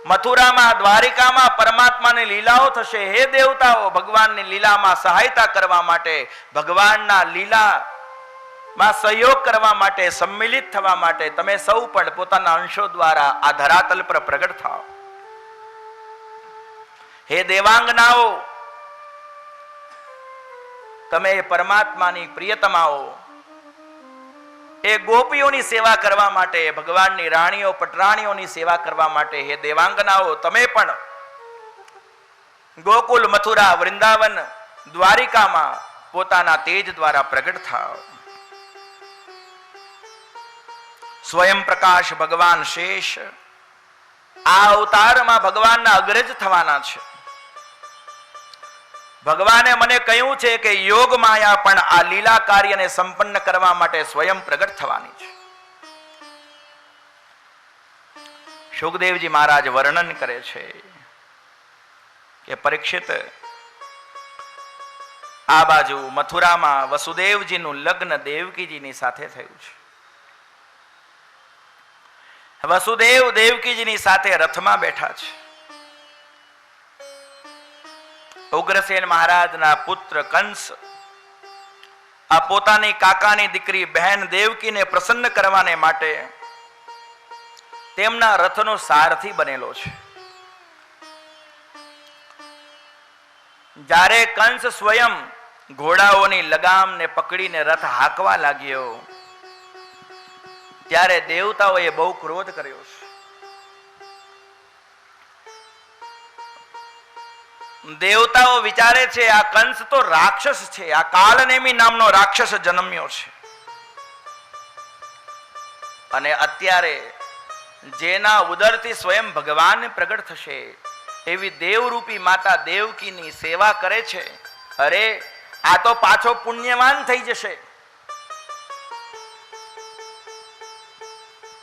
મથુરામાં, દ્વારિકામાં પરમાત્માની લીલાઓ થશે. હે દેવતાઓ, ભગવાનની લીલામાં સહાયતા કરવા માટે, ભગવાનના લીલામાં સહયોગ કરવા માટે, સંમિલિત થવા માટે તમે સૌ પણ પોતાના અંશો દ્વારા આ ધરાતલ પર પ્રગટ થાઓ. હે દેવાંગનાઓ, તમે પરમાત્માની પ્રિયતમાઓ, એ ગોપીઓની સેવા કરવા માટે, ભગવાનની રાણીઓ પટરાણીઓની સેવા કરવા માટે, હે દેવાંગનાઓ, તમે પણ ગોકુલ, મથુરા, વૃંદાવન, દ્વારિકામાં પોતાના તેજ દ્વારા પ્રગટ થાઓ. સ્વયં પ્રકાશ ભગવાન શેષ આ અવતારમાં ભગવાનના અગ્રજ થવાના છે. ભગવાને મને કહ્યું છે કે યોગ માયા પણ આ લીલા કાર્યને સંપન્ન કરવા માટે સ્વયં પ્રગટ થવાની છે. સુખદેવજી મહારાજ વર્ણન કરે છે કે પરીક્ષિત, આ બાજુ મથુરામાં વસુદેવજીનું લગ્ન દેવકીજીની સાથે થયું છે. વસુદેવ દેવકીજીની સાથે રથમાં બેઠા છે. ઉગ્રસેન મહારાજના પુત્ર કંસ આ પોતાની કાકાની દીકરી બહેન દેવકીને પ્રસન્ન કરવાને માટે તેમના રથનો સારથી બનેલો છે. જ્યારે કંસ સ્વયં ઘોડાઓની લગામને પકડીને રથ હાંકવા લાગ્યો ત્યારે દેવતાઓએ બહુ ક્રોધ કર્યો છે. દેવતાઓ વિચારે છે આ કંસ તો રાક્ષસ છે, આ કાલનેમી નામનો રાક્ષસ જન્મ્યો છે, અને અત્યારે જેના ઉદરથી સ્વયં ભગવાન પ્રગટ થશે એવી દેવરૂપી માતા દેવકીની સેવા કરે છે. અરે આ તો પાછો પુણ્યવાન થઈ જશે.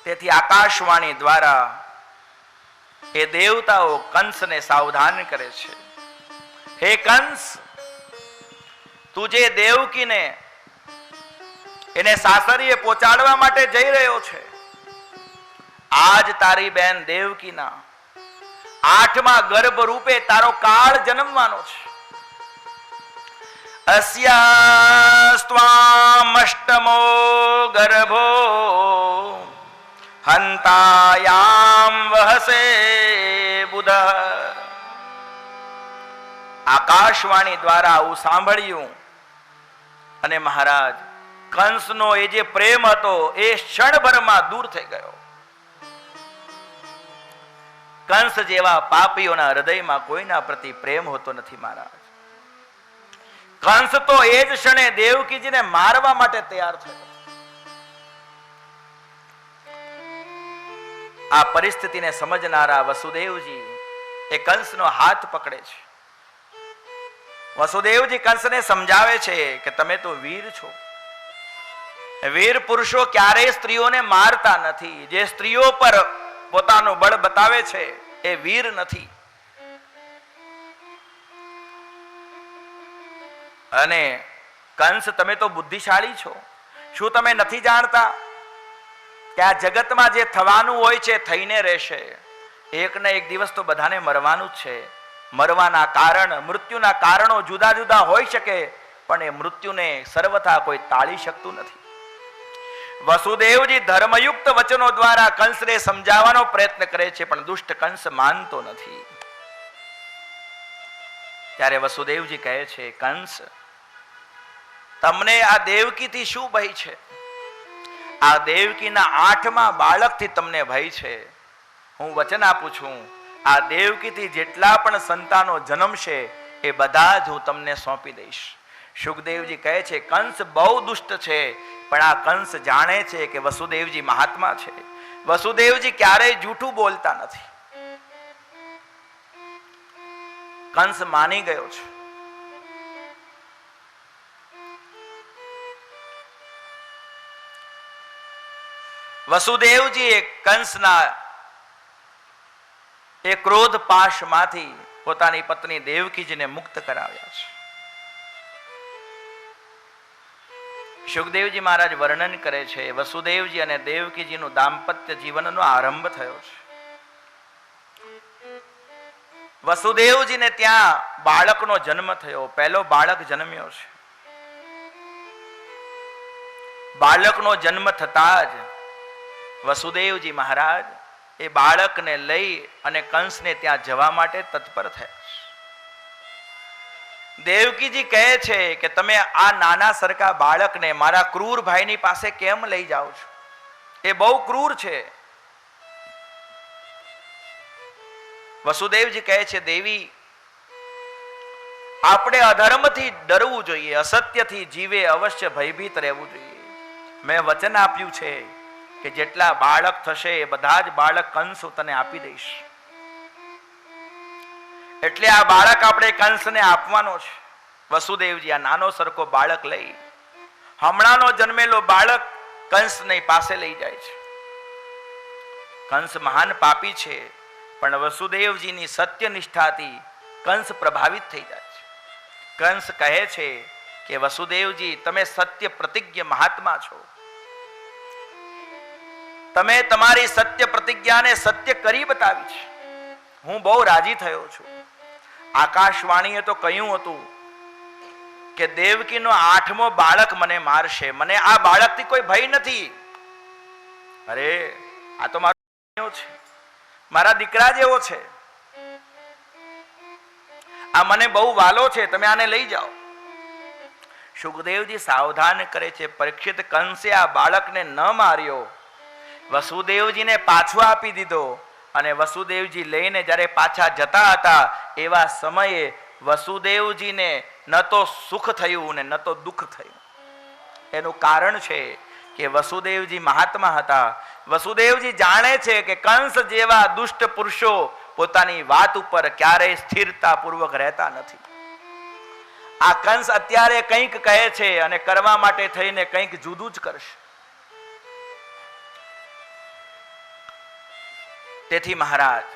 તેથી આકાશવાણી દ્વારા એ દેવતાઓ કંસને સાવધાન કરે છે. હે કંસ, તું જે દેવકીને એને સાસરીએ પહોંચાડવા માટે જઈ રહ્યો છે, આજ તારી બેન દેવકીના 8મા ગર્ભ રૂપે તારો કાળ જન્મવાનો છે. અસ્યાસ્ત્વામષ્ટમો ગર્ભો હંતાયામ વહસે બુધ. આકાશવાણી દ્વારા આવું સાંભળ્યું અને મહારાજ કંસનો એ જે પ્રેમ હતો એ ક્ષણભરમાં દૂર થઈ ગયો. કંસ જેવા પાપીઓના હૃદયમાં કોઈના પ્રતિ પ્રેમ હોતો નથી મહારાજ. કંસ તો એ જ ક્ષણે દેવકીજીને મારવા માટે તૈયાર થયો. આ પરિસ્થિતિને સમજનારા વસુદેવજી એ કંસનો હાથ પકડે છે. વસુદેવજી કંસને સમજાવે છે કે તમે તો વીર છો. વીર પુરુષો ક્યારેય સ્ત્રીઓને મારતા નથી. જે સ્ત્રીઓ પર પોતાનું બળ બતાવે છે એ વીર નથી. અને કંસ, તમે તો બુદ્ધિશાળી છો. શું તમે નથી જાણતા કે આ જગતમાં જે થવાનું હોય છે થઈને રહેશે. એક ને એક દિવસ તો બધાને મરવાનું જ છે. મરવાના કારણ, મૃત્યુના કારણો જુદા જુદા હોઈ શકે, પણ એ મૃત્યુને સર્વથા કોઈ ટાળી શકતું નથી. વસુદેવજી ધર્મયુક્ત વચનો દ્વારા કંસને સમજાવવાનો પ્રયત્ન કરે છે, પણ દુષ્ટ કંસ માનતો નથી. ત્યારે વસુદેવજી કહે છે, કંસ, તમને આ દેવકીથી શું ભય છે? આ દેવકીના 8મા બાળકથી તમને ભય છે. હું વચન આપું છું, આ દેવકીથી જેટલા પણ સંતાનો જન્મશે એ બધા જ હું તમને સોંપી દઈશ. સુખદેવજી કહે છે, કંસ બહુ દુષ્ટ છે, પણ આ કંસ જાણે છે કે વસુદેવજી મહાત્મા છે. વસુદેવજી ક્યારેય જૂઠું બોલતા નથી. કંસ માની ગયો છે. વસુદેવજી કંસના એ ક્રોધ પાશમાંથી પોતાની પત્ની દેવકીજીને મુક્ત કરાવ્યા છે. સુખદેવજી મહારાજ વર્ણન કરે છે, વસુદેવજી અને દેવકીજીનું દાંપત્ય જીવનનો આરંભ થયો છે. વસુદેવજીને ત્યાં બાળકનો જન્મ થયો. પહેલો બાળક જન્મ્યો છે. બાળકનો જન્મ થતા જ વસુદેવજી મહારાજ એ બાળકને લઈ અને કંસને ત્યાં જવા માટે તત્પર થયા. દેવકીજી કહે છે કે તમે આ નાના સરખા બાળકને મારા ક્રૂર ભાઈની પાસે કેમ લઈ જાઓ છો? એ બહુ ક્રૂર છે. વસુદેવજી કહે છે, દેવી, આપણે અધર્મથી ડરવું જોઈએ, અસત્યથી જીવે અવશ્ય ભયભીત રહેવું જોઈએ. મેં વચન આપ્યું છે કે જેટલા બાળક થશે એ બધા જ બાળક કંસ તને આપી દઈશ. એટલે આ બાળક આપણે કંસને આપવાનો છે. વસુદેવજી આ નાનો સરખો બાળક લઈ હમણાંનો જન્મેલો બાળક કંસની પાસે લઈ જાય છે. કંસ મહાન પાપી છે, પણ વસુદેવજીની સત્યનિષ્ઠાથી કંસ પ્રભાવિત થઈ જાય છે. કંસ કહે છે કે વસુદેવજી તમે સત્ય પ્રતિજ્ઞ મહાત્મા છો, તમે તમારી સત્ય પ્રતિજ્ઞાને સત્ય કરી બતાવી છે. હું બહુ રાજી થયો છું. આકાશવાણીએ તો કહ્યું હતું કે દેવકીનો 8મો બાળક મને મારશે, મને આ બાળકથી કોઈ ભય નથી. અરે આ તો મારો છે, મારા દીકરા જેવો છે, આ મને બહુ વાલો છે, તમે આને લઈ જાઓ. સુખદેવજી સાવધાન કરે છે, પરીક્ષિત કંસે આ બાળકને ન માર્યો, વસુદેવજીને પાછો આપી દીધો. અને વસુદેવજી લઈને જ્યારે પાછા જતા હતા એવા સમયે વસુદેવજીને ન તો સુખ થયું ને ન તો દુઃખ થયું. એનું કારણ છે કે વસુદેવજી મહાત્મા હતા. વસુદેવજી જાણે છે કે કંસ જેવા દુષ્ટ પુરુષો પોતાની વાત ઉપર ક્યારેય સ્થિરતા પૂર્વક રહેતા નથી. આ કંસ અત્યારે કંઈક કહે છે અને કરવા માટે થઈને કંઈક જુદું જ કરશે. તેથી મહારાજ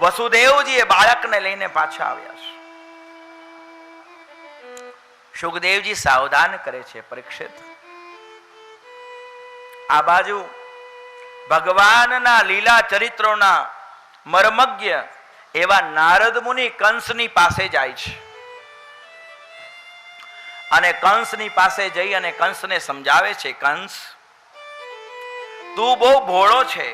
વસુદેવજી એ બાળકને લઈને પાછા આવ્યા છે. સુખદેવજી સાવધાન કરે છે, પરીક્ષિત આ બાજુ ભગવાનના લીલા ચરિત્રોના મર્મજ્ઞ એવા નારદ મુનિ કંસની પાસે જાય છે અને કંસની પાસે જઈ અને કંસને સમજાવે છે, કંસ તું બહુ ભોળો છે,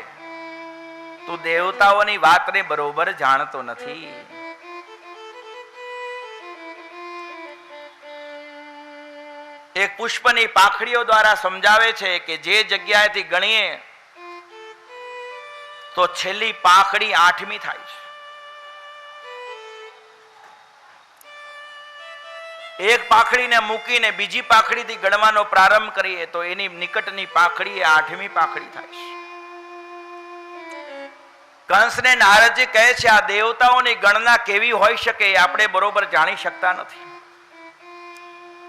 તું દેવતાઓની વાતને બરોબર જાણતો નથી. એક પુષ્પની પાંખડીઓ દ્વારા સમજાવે છે કે જે જગ્યાએથી ગણીએ તો છેલ્લી પાંખડી 8મી થાય છે. એક પાંખડીને મૂકીને બીજી પાંખડીથી ગણવાનો પ્રારંભ કરીએ તો એની નિકટની પાંખડી એ 8મી પાંખડી થાય છે. કંસને નારદજી કહે છે આ દેવતાઓની ગણના કેવી હોઈ શકે એ આપણે બરોબર જાણી શકતા નથી.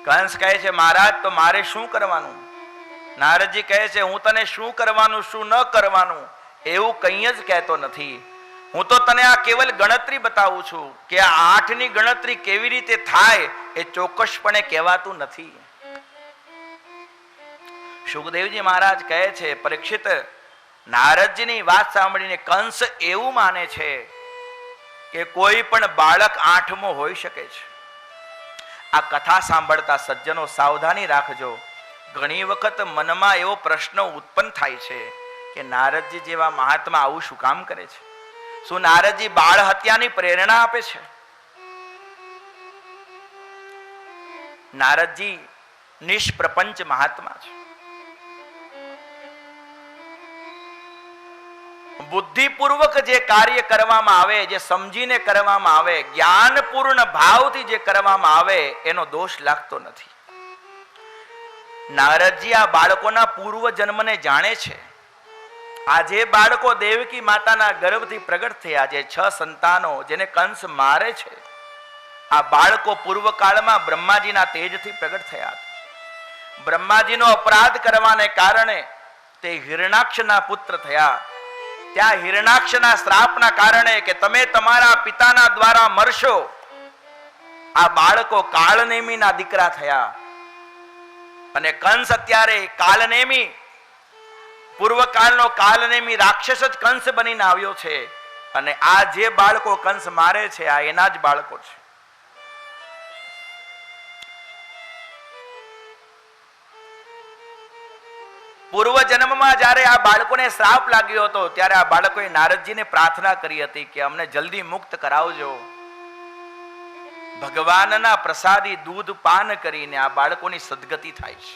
કંસ કહે છે મહારાજ તો મારે શું કરવાનું? નારદજી કહે છે હું તને શું કરવાનું શું ન કરવાનું એવું કંઈ જ કહેતો નથી. હું તો તને આ કેવલ ગણતરી બતાવું છું કે આ 8ની ગણતરી કેવી રીતે થાય એ ચોક્કસપણે કહેવાતું નથી. સુખદેવજી મહારાજ કહે છે પરીક્ષિત નારદજીની વાત સાંભળીને કંસ એવું માને છે કે કોઈ પણ બાળક 8મો હોઈ શકે છે. આ કથા સાંભળતા સજ્જનો સાવધાની રાખજો. ઘણી વખત મનમાં એવો પ્રશ્ન ઉત્પન્ન થાય છે કે નારદજી જેવા મહાત્મા આવું શું કામ કરે છે? શું નારદજી બાળ હત્યાની પ્રેરણા આપે છે? નારદજી નિષ્પ્રપંચ મહાત્મા છે. બુદ્ધિપૂર્વક જે કાર્ય કરવામાં આવે, જે સમજીને કરવામાં આવે, જ્ઞાનપૂર્ણ ભાવથી જે કરવામાં આવે એનો દોષ લાગતો નથી. નારદજી આ બાળકોના પૂર્વ જન્મને જાણે છે. આ જે બાળકો દેવકી માતાના ગર્ભથી પ્રગટ થયા, જે 6 સંતાનો જેને કંસ મારે છે, આ બાળકો પૂર્વકાળમાં બ્રહ્માજીના તેજથી પ્રગટ થયા હતા. બ્રહ્માજીનો અપરાધ કરવાને કારણે તે હિરણાક્ષના પુત્ર થયા. ત્યાં હિરણાક્ષના શ્રાપના કારણે કે તમે તમારા પિતાના દ્વારા મરશો, આ બાળકો કાળનેમીના દીકરા થયા. અને કંસ અત્યારે કાળનેમી, પૂર્વકાળનો કાળનેમી રાક્ષસ જ કંસ બનીને આવ્યો છે. અને આ જે બાળકો કંસ મારે છે આ એના જ બાળકો છે. પૂર્વ જન્મમાં જ્યારે આ બાળકોને શ્રાપ લાગ્યો હતો ત્યારે આ બાળકોએ નારદજીને પ્રાર્થના કરી હતી કે અમને જલ્દી મુક્ત કરાવજો. ભગવાનના પ્રસાદી દૂધ પાન કરીને આ બાળકોની સદગતિ થાય છે.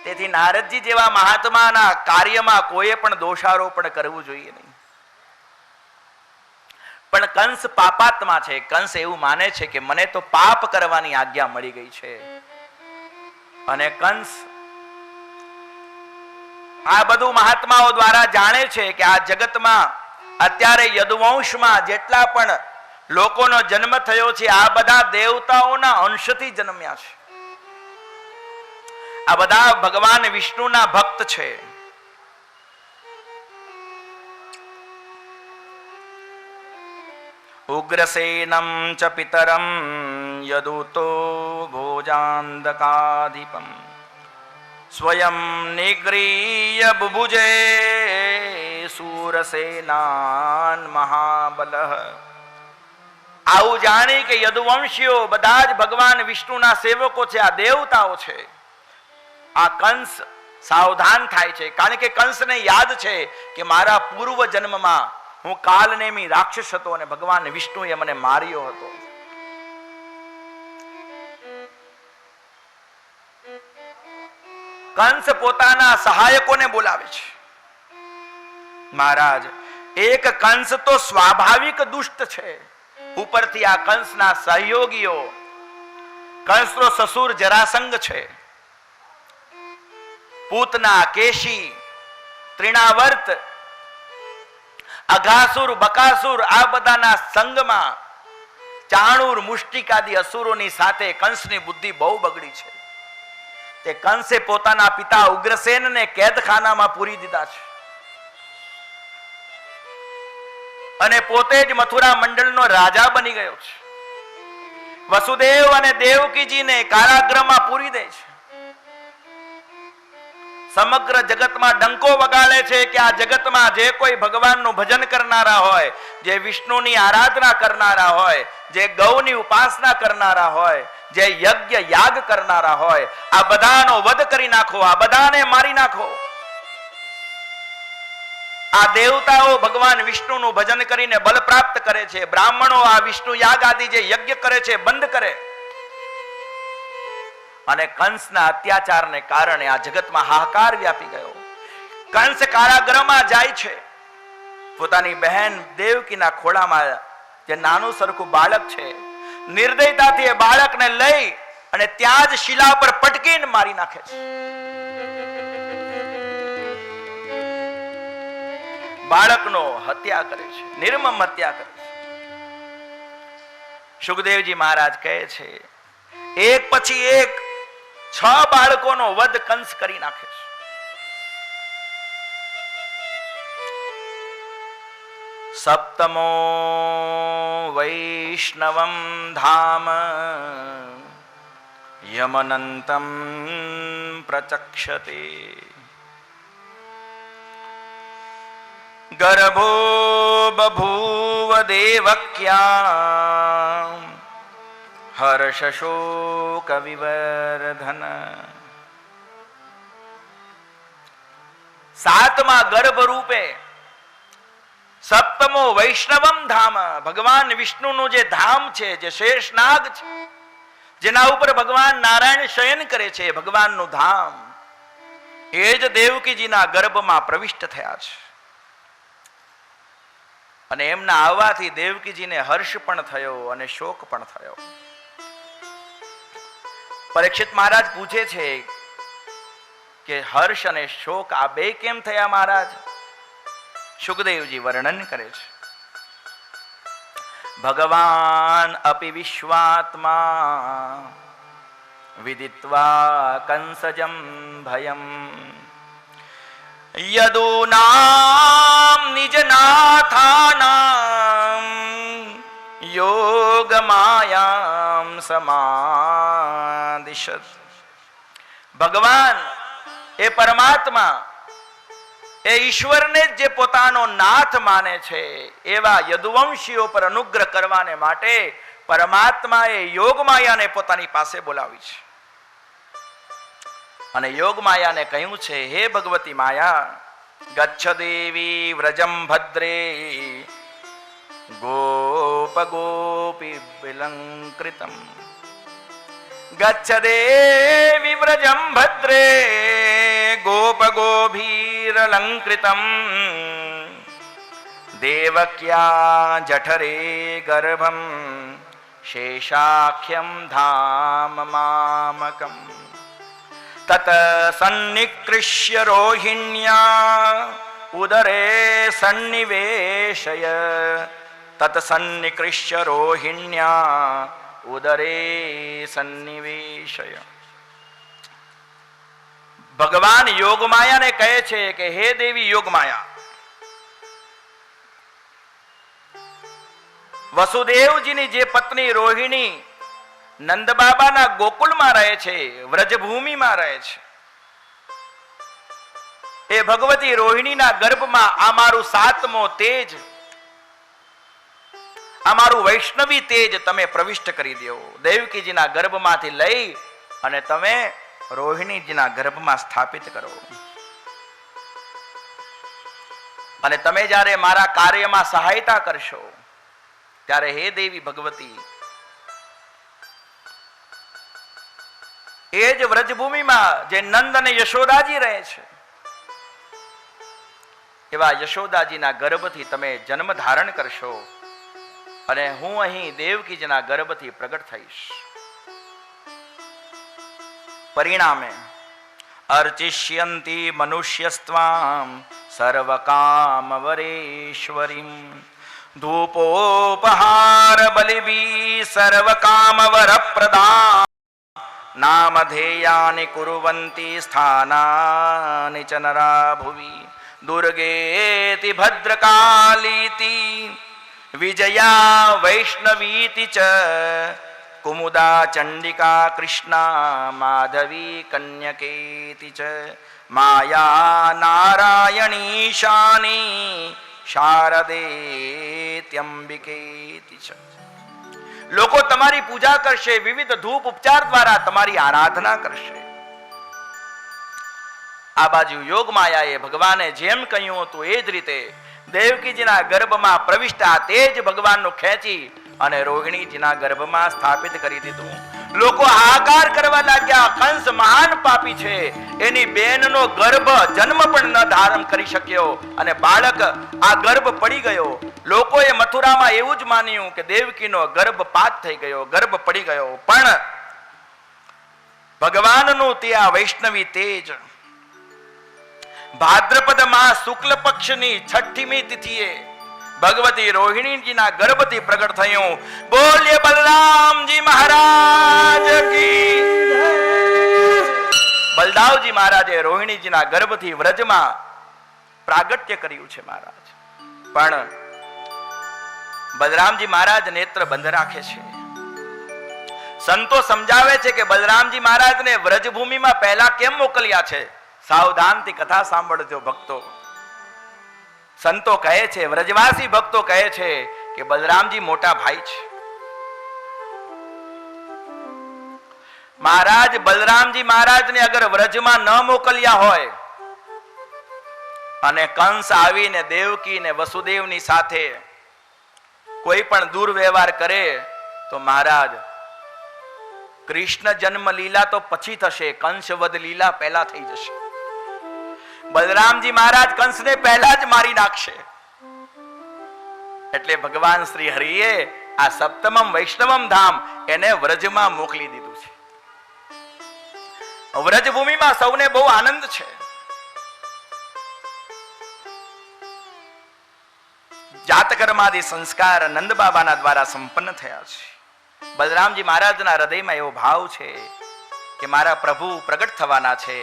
તેથી નારદજી જેવા મહાત્માના કાર્યમાં કોઈએ પણ દોષારોપણ કરવું જોઈએ નહીં. પણ કંસ પાપાત્મા છે. કંસ એવું માને છે કે મને તો પાપ કરવાની આજ્ઞા મળી ગઈ છે. અને કંસ આ બધું મહાત્માઓ દ્વારા જાણે છે કે આ જગતમાં અત્યારે યદુવંશમાં જેટલા પણ લોકોનો જન્મ થયો છે આ બધા દેવતાઓના અંશથી જન્મ્યા છે. આ બધા ભગવાન વિષ્ણુના ભક્ત છે. ઉગ્રસેનમ ચ પિતરમ યદુતો ભોજાંધકાધિપમ સ્વયં નિગ્રીય બુભુજે સૂરસેનાન મહાબલઃ. આવું જાણી કે યદુવંશીઓ બધા જ ભગવાન વિષ્ણુના સેવકો છે, આ દેવતાઓ છે. આ કંસ સાવધાન થાય છે, કારણ કે કંસને યાદ છે કે મારા પૂર્વ જન્મમાં હું કાલનેમી રાક્ષસ હતો અને ભગવાન વિષ્ણુએ મને માર્યો હતો. કંસ પોતાના સહાયકોને બોલાવે છે. મહારાજ, એક કંસ તો સ્વાભાવિક દુષ્ટ છે, ઉપરથી આ કંસના સહયોગીઓ, કંસનો સસુર જરાસંઘ છે, પૂતના, કેશી, ત્રિણાવર્ત, અઘાસુર, બકાસુર આ બધાના સંગમાં ચાણુર, મુષ્ટિકાદી અસુરોની સાથે કંસની બુદ્ધિ બહુ બગડી છે. તે કંસે પોતાના પિતા ઉગ્રસેનને કેદખાનામાં પૂરી દીધા છે અને પોતે જ મથુરા મંડળનો રાજા બની ગયો છે. વસુદેવ અને દેવકીજીને કારાગૃહમાં પૂરી દે છે. સમગ્ર જગતમાં ડંકો વગાડે છે કે આ જગતમાં જે કોઈ ભગવાનનું ભજન કરનારા હોય, જે વિષ્ણુની આરાધના કરનારા હોય, જે ગૌની ઉપાસના કરનારા હોય, જે યજ્ઞ યાગ કરનારા હોય, આ બધાનો વધ કરી નાખો, આ બધાને મારી નાખો. આ દેવતાઓ ભગવાન વિષ્ણુનું ભજન કરીને બલ પ્રાપ્ત કરે છે. બ્રાહ્મણો આ વિષ્ણુ યાગ આદિ જે યજ્ઞ કરે છે બંધ કરે. અને કંસના અત્યાચારને કારણે આ જગતમાં હાહાકાર વ્યાપી ગયો. કંસ કારાગૃહમાં જાય છે. પોતાની બહેન દેવકીના ખોળામાં જે નાનું સરખું બાળક છે, નિર્દયતાથી એ બાળકને લઈ અને ત્યાં જ શિલા પર પટકીને મારી નાખે છે. બાળકનો હત્યા કરે છે, નિર્મમ હત્યા કરે છે. સુખદેવજી મહારાજ કહે છે, એક પછી એક 6 બાળકોનો વધ કંસ કરી નાખે છે. સપ્તમો વૈષ્ણવમ ધામ યમનંતમ પ્રચક્ષતે ગર્ભો બભૂવ દેવક્યા હર્ષશોક વિવર્ધન. 7મા ગર્ભ રૂપે સપ્તમો વૈષ્ણવમ ધામ, ભગવાન વિષ્ણુનું જે ધામ છે, જે શેષનાગ છે, જેના ઉપર ભગવાન નારાયણ શયન કરે છે, ભગવાનનું ધામ, એ જ દેવકીજીના ગર્ભમાં પ્રવિષ્ટ થયા છે. અને એમના આવવાથી દેવકીજીને હર્ષ પણ થયો અને શોક પણ થયો. પરીક્ષિત મહારાજ પૂછે છે કે હર્ષ અને શોક આ બે કેમ થયા મહારાજ? સુખદેવજી વર્ણન કરે છે. ભગવાન અપि વિશ્વાત્મા વિદિત્વા કંસજમ ભયમ યદુનામ નિજનાથાનામ યોગમાયામ સમાદિશત. ભગવાન એ પરમાત્મા, એ ઈશ્વરને જે પોતાનો નાથ માને છે, એવા યદુવંશીઓ પર અનુગ્રહ કરવાને માટે પરમાત્માએ યોગમાયાને પોતાની પાસે બોલાવી છે. અને યોગમાયાને કહ્યું છે, હે ભગવતી માયા, ગચ્છ દેવી વ્રજમ ભદ્રે ગોપ ગોપી વિલંકૃતમ. ગચ્છ દેવી વ્રજમ ભદ્રે ગોપ ગોભીરલંકૃતમ દેવક્યા જઠરે ગર્ભમ શેષાખ્યમ ધામ મામકમ. તત સન્નિકૃષ્ય રોહિણ્યા ઉદરે સન્નિવેશય. તત સન્નિકૃષ્ય રોહિણ્યા ઉદરે સન્નિવેશય. ભગવાન યોગમાયાને કહે છે કે હે દેવી યોગમાયા, વસુદેવજીની જે પત્ની રોહિણી નંદબાબાના ગોકુળમાં રહે છે, વ્રજભૂમિમાં રહે છે, એ ભગવતી રોહિણીના ગર્ભમાં આ મારું સાતમો તેજ, આ મારું વૈષ્ણવી તેજ તમે પ્રવિષ્ટ કરી દો. દેવકીજીના ગર્ભમાંથી લઈ અને તમે રોહિણીજીના ગર્ભમાં સ્થાપિત કરો. અને તમે જ્યારે મારા કાર્યમાં સહાયતા કરશો ત્યારે હે દેવી ભગવતી, એ જ વ્રજભૂમિમાં જે નંદ અને યશોદાજી રહે છે, એવા યશોદાજીના ગર્ભથી તમે જન્મ ધારણ કરશો અને હું અહીં દેવકીજીના ગર્ભથી પ્રગટ થઈશ. પરિણામે અર્ચિષ્યંતિ મનુષ્યસ્ત્વામ સર્વકામવરેશ્વરીમ ધૂપોપહાર બલિભી સર્વકામવરપ્રદા નામધેયાનિ કુર્વન્તિ સ્થાનાનિ ચ નરા ભુવિ દુર્ગેતિ ભદ્રકાલીતિ વિજયા વૈષ્ણવીતિ ચ કુમુદા ચંડિકા કૃષ્ણા માધવી કન્યકેતિ ચ માયા નારાયણી શાની શારદેત્યંબિકેતિ ચ. લોકો તમારી પૂજા કરશે, વિવિધ ધૂપ ઉપચાર દ્વારા તમારી આરાધના કરશે. આ બાજુ યોગ માયાએ ભગવાને જેમ કહ્યું હતું એ જ રીતે દેવકીજીના ગર્ભમાં પ્રવિષ્ટ આ તેજ ભગવાનનું ખેંચી અને રોહિણીજીના ગર્ભમાં સ્થાપિત કરી દીધું. લોકો હાહાકાર કરવા લાગ્યા, કંસ મહાન પાપી છે, એની બેનનો ગર્ભ જન્મ પણ ન ધારણ કરી શક્યો અને બાળક આ ગર્ભ પડી ગયો. લોકોએ મથુરામાં એવું જ માન્યું કે દેવકીનો ગર્ભપાત થઈ ગયો, ગર્ભ પડી ગયો. પણ ભગવાનનું તે આ વૈષ્ણવી તેજ ભાદ્રપદ માસ શુક્લ પક્ષની 6મી તિથિએ ભગવતી રોહિણીજીના ગર્ભથી પ્રગટ થયું. બોલ્ય બલરામજી મહારાજ કી. બલદાવજી મહારાજે રોહિણીજીના ગર્ભથી વ્રજમાં પ્રાગટ્ય કર્યું છે મહારાજ. પણ બલરામજી મહારાજ નેત્ર બંધ રાખે છે. સંતો સમજાવે છે કે બલરામજી મહારાજને વ્રજભૂમિમાં પહેલા કેમ મોકલ્યા છે. સાવધાનથી કથા સાંભળજો ભક્તો. સંતો કહે છે, વ્રજવાસી ભક્તો કહે છે કે બલરામજી મોટા ભાઈ છે. મહારાજ બલરામજી મહારાજને અગર વ્રજમાં ન મોકલ્યા હોય અને કંસ આવીને દેવકી ને વસુદેવની સાથે કોઈ પણ દુર્વ્યવહાર કરે તો મહારાજ કૃષ્ણ જન્મ લીલા તો પછી થશે, કંસવધ લીલા પહેલા થઈ જશે. બલરામજી મહારાજ કંસને પહેલા જ મારી નાખશે. એટલે ભગવાન શ્રી હરિએ આ સપ્તમમ વૈષ્ણવમ ધામ એને વ્રજમાં મોકલી દીધું છે. વ્રજભૂમિમાં સૌને બહુ આનંદ છે. જાતકર્માદિ સંસ્કાર નંદ બાબાના દ્વારા સંપન્ન થયા છે. બલરામજી મહારાજના હૃદયમાં એવો ભાવ છે કે મારા પ્રભુ પ્રગટ થવાના છે,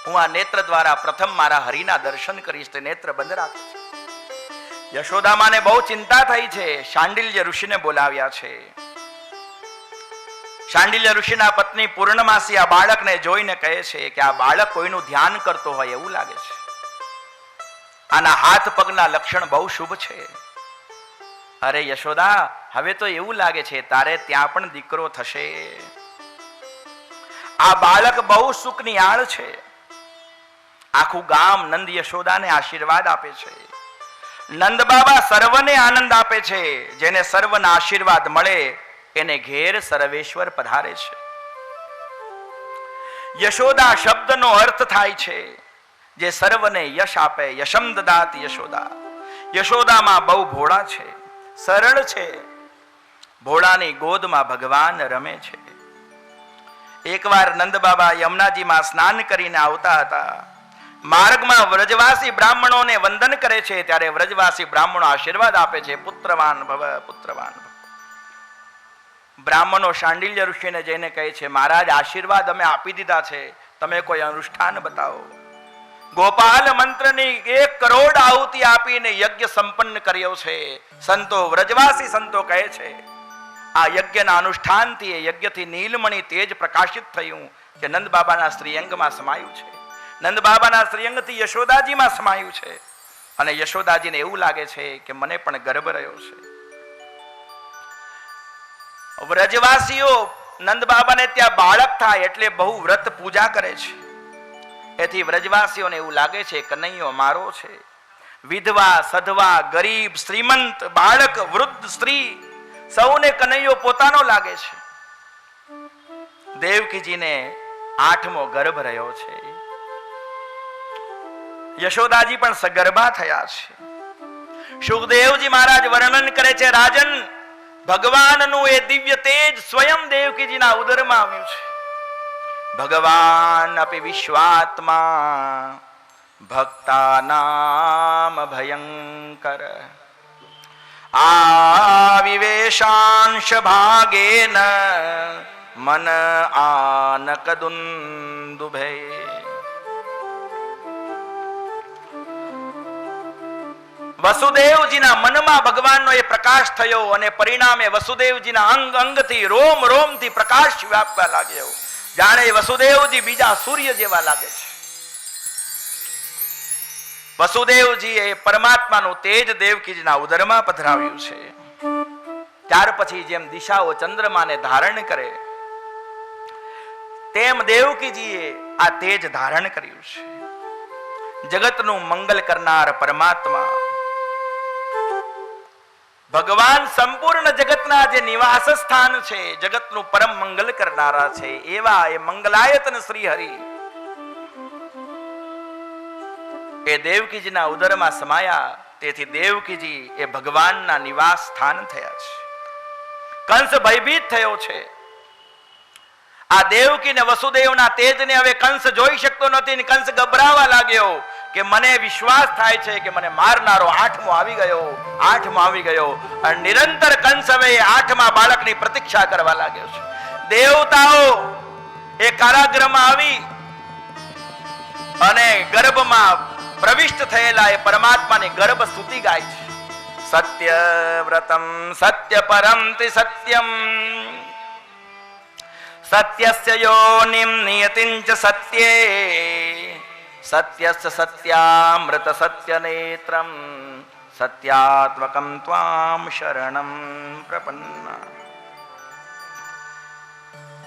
હું આ નેત્ર દ્વારા પ્રથમ મારા હરિના દર્શન કરીશ. તે નેત્ર બંધ રાખે છે. યશોદામાને બહુ ચિંતા થઈ છે. શાંડિલ્ય ઋષિને બોલાવ્યા છે. શાંડિલ્ય ઋષિના પત્ની પૂર્ણમાસી આ બાળકને જોઈને કહે છે કે આ બાળક કોઈનું ધ્યાન કરતો હોય એવું લાગે છે. આના હાથ પગના લક્ષણ બહુ શુભ છે. અરે યશોદા, હવે તો એવું લાગે છે તારે ત્યાં પણ દીકરો થશે. આ બાળક બહુ સુખની આળ છે. આખું ગામ નંદ યશોદાને આશીર્વાદ આપે છે. નંદ બાબા સર્વને આનંદ આપે છે. જેને સર્વના આશીર્વાદ મળે એને ઘેર સર્વેશ્વર પધારે છે. યશોદા શબ્દનો અર્થ થાય છે જે સર્વને યશ આપે. યશમ દદાતિ યશોદા. યશોદામાં બહુ ભોળા છે, સરળ છે. ભોળાની ગોદમાં ભગવાન રમે છે. એકવાર નંદ બાબા યમુનાજીમાં સ્નાન કરીને આવતા હતા. માર્ગમાં વ્રજવાસી બ્રાહ્મણોને વંદન કરે છે. ત્યારે વ્રજવાસી બ્રાહ્મણો આશીર્વાદ આપે છે, પુત્રવાન ભવ, પુત્રવાન ભવ. બ્રાહ્મણો શાંડિલ્ય ઋષિને જઈને કહે છે, મહારાજ આશીર્વાદ અમે આપી દીધા છે, તમે કોઈ અનુષ્ઠાન બતાવો. ગોપાલ મંત્રની 1 કરોડ આહુતિ આપીને યજ્ઞ સંપન્ન કર્યો છે. સંતો, વ્રજવાસી સંતો કહે છે આ યજ્ઞના અનુષ્ઠાનથી, એ યજ્ઞથી નીલમણી તેજ પ્રકાશિત થયું જે નંદ બાબાના શ્રીઅંગમાં સમાયું છે. નંદ બાબાના શ્રીઅંગથી યશોદાજીમાં સમાયું છે. અને યશોદાજીને એવું લાગે છે કે મને પણ ગર્ભ રહ્યો છે. વ્રજવાસીઓ નંદ બાબાને ત્યાં બાળક થાય એટલે બહુ વ્રત પૂજા કરે છે. એથી વ્રજવાસીઓને એવું લાગે છે કનૈયો મારો છે. વિધવા, સધવા, ગરીબ, શ્રીમંત, બાળક, વૃદ્ધ, સ્ત્રી સૌને કનૈયો પોતાનો લાગે છે. દેવકીજીને 8મો ગર્ભ રહ્યો છે. યશોદાજી પણ સગર્ભા થયા છે. સુખદેવજી મહારાજ વર્ણન કરે છે, રાજન, ભગવાનનું એ દિવ્ય તેજ સ્વયં દેવકીજીના ઉદરમાં આવ્યું છે. ભગવાન અપી વિશ્વાત્મા ભક્તાનામ ભયંકર આવિવેશાંશ ભાગેન મન આનકદુંદુભે. વસુદેવજીના મનમાં ભગવાનનો એ પ્રકાશ થયો અને પરિણામે વસુદેવજીના અંગ અંગથી, રોમ રોમથી પ્રકાશ વ્યાપવા લાગ્યો. જાણે વસુદેવજી બીજા સૂર્ય જેવા લાગે છે. વસુદેવજી એ પરમાત્માનું તેજ દેવકીજીના ઉદરમાં પધરાવ્યું છે. ત્યાર પછી જેમ દિશાઓ ચંદ્રમાને ધારણ કરે તેમ દેવકીજીએ આ તેજ ધારણ કર્યું છે. જગતનું મંગલ કરનાર પરમાત્મા ભગવાન સંપૂર્ણ જગતના જે નિવાસ સ્થાન છે, જગતનું પરમ મંગલ કરનારા છે, એવા એ મંગલાયતન શ્રી હરિ એ દેવકીજીના ઉદરમાં સમાયા. તેથી દેવકીજી એ ભગવાનના નિવાસ સ્થાન થયા છે. કંસ ભયભીત થયો છે. આ દેવકી ને વસુદેવના તેજને હવે કંસ જોઈ શકતો નથી ને કંસ ગભરાવા લાગ્યો કે મને વિશ્વાસ થાય છે કે મને મારનારો 8મો આવી ગયો. અને નિરંતર કંસ હવે 8મા બાળકની પ્રતીક્ષા કરવા લાગ્યો છે. દેવતાઓ એ કારાગૃહમાં આવી અને ગર્ભમાં પ્રવિષ્ટ થયેલા એ પરમાત્માની ગર્ભ સ્તુતિ ગાય છે. સત્ય વ્રતમ સત્ય પરમતિ સત્યમ સત્યસ્ય યોનિમ નિયતિંચ સત્યે સત્યસ્ય સત્યામૃત સત્ય નેત્રમ સત્યાત્મકમ ત્વામ શરણમ પ્રપન્ના.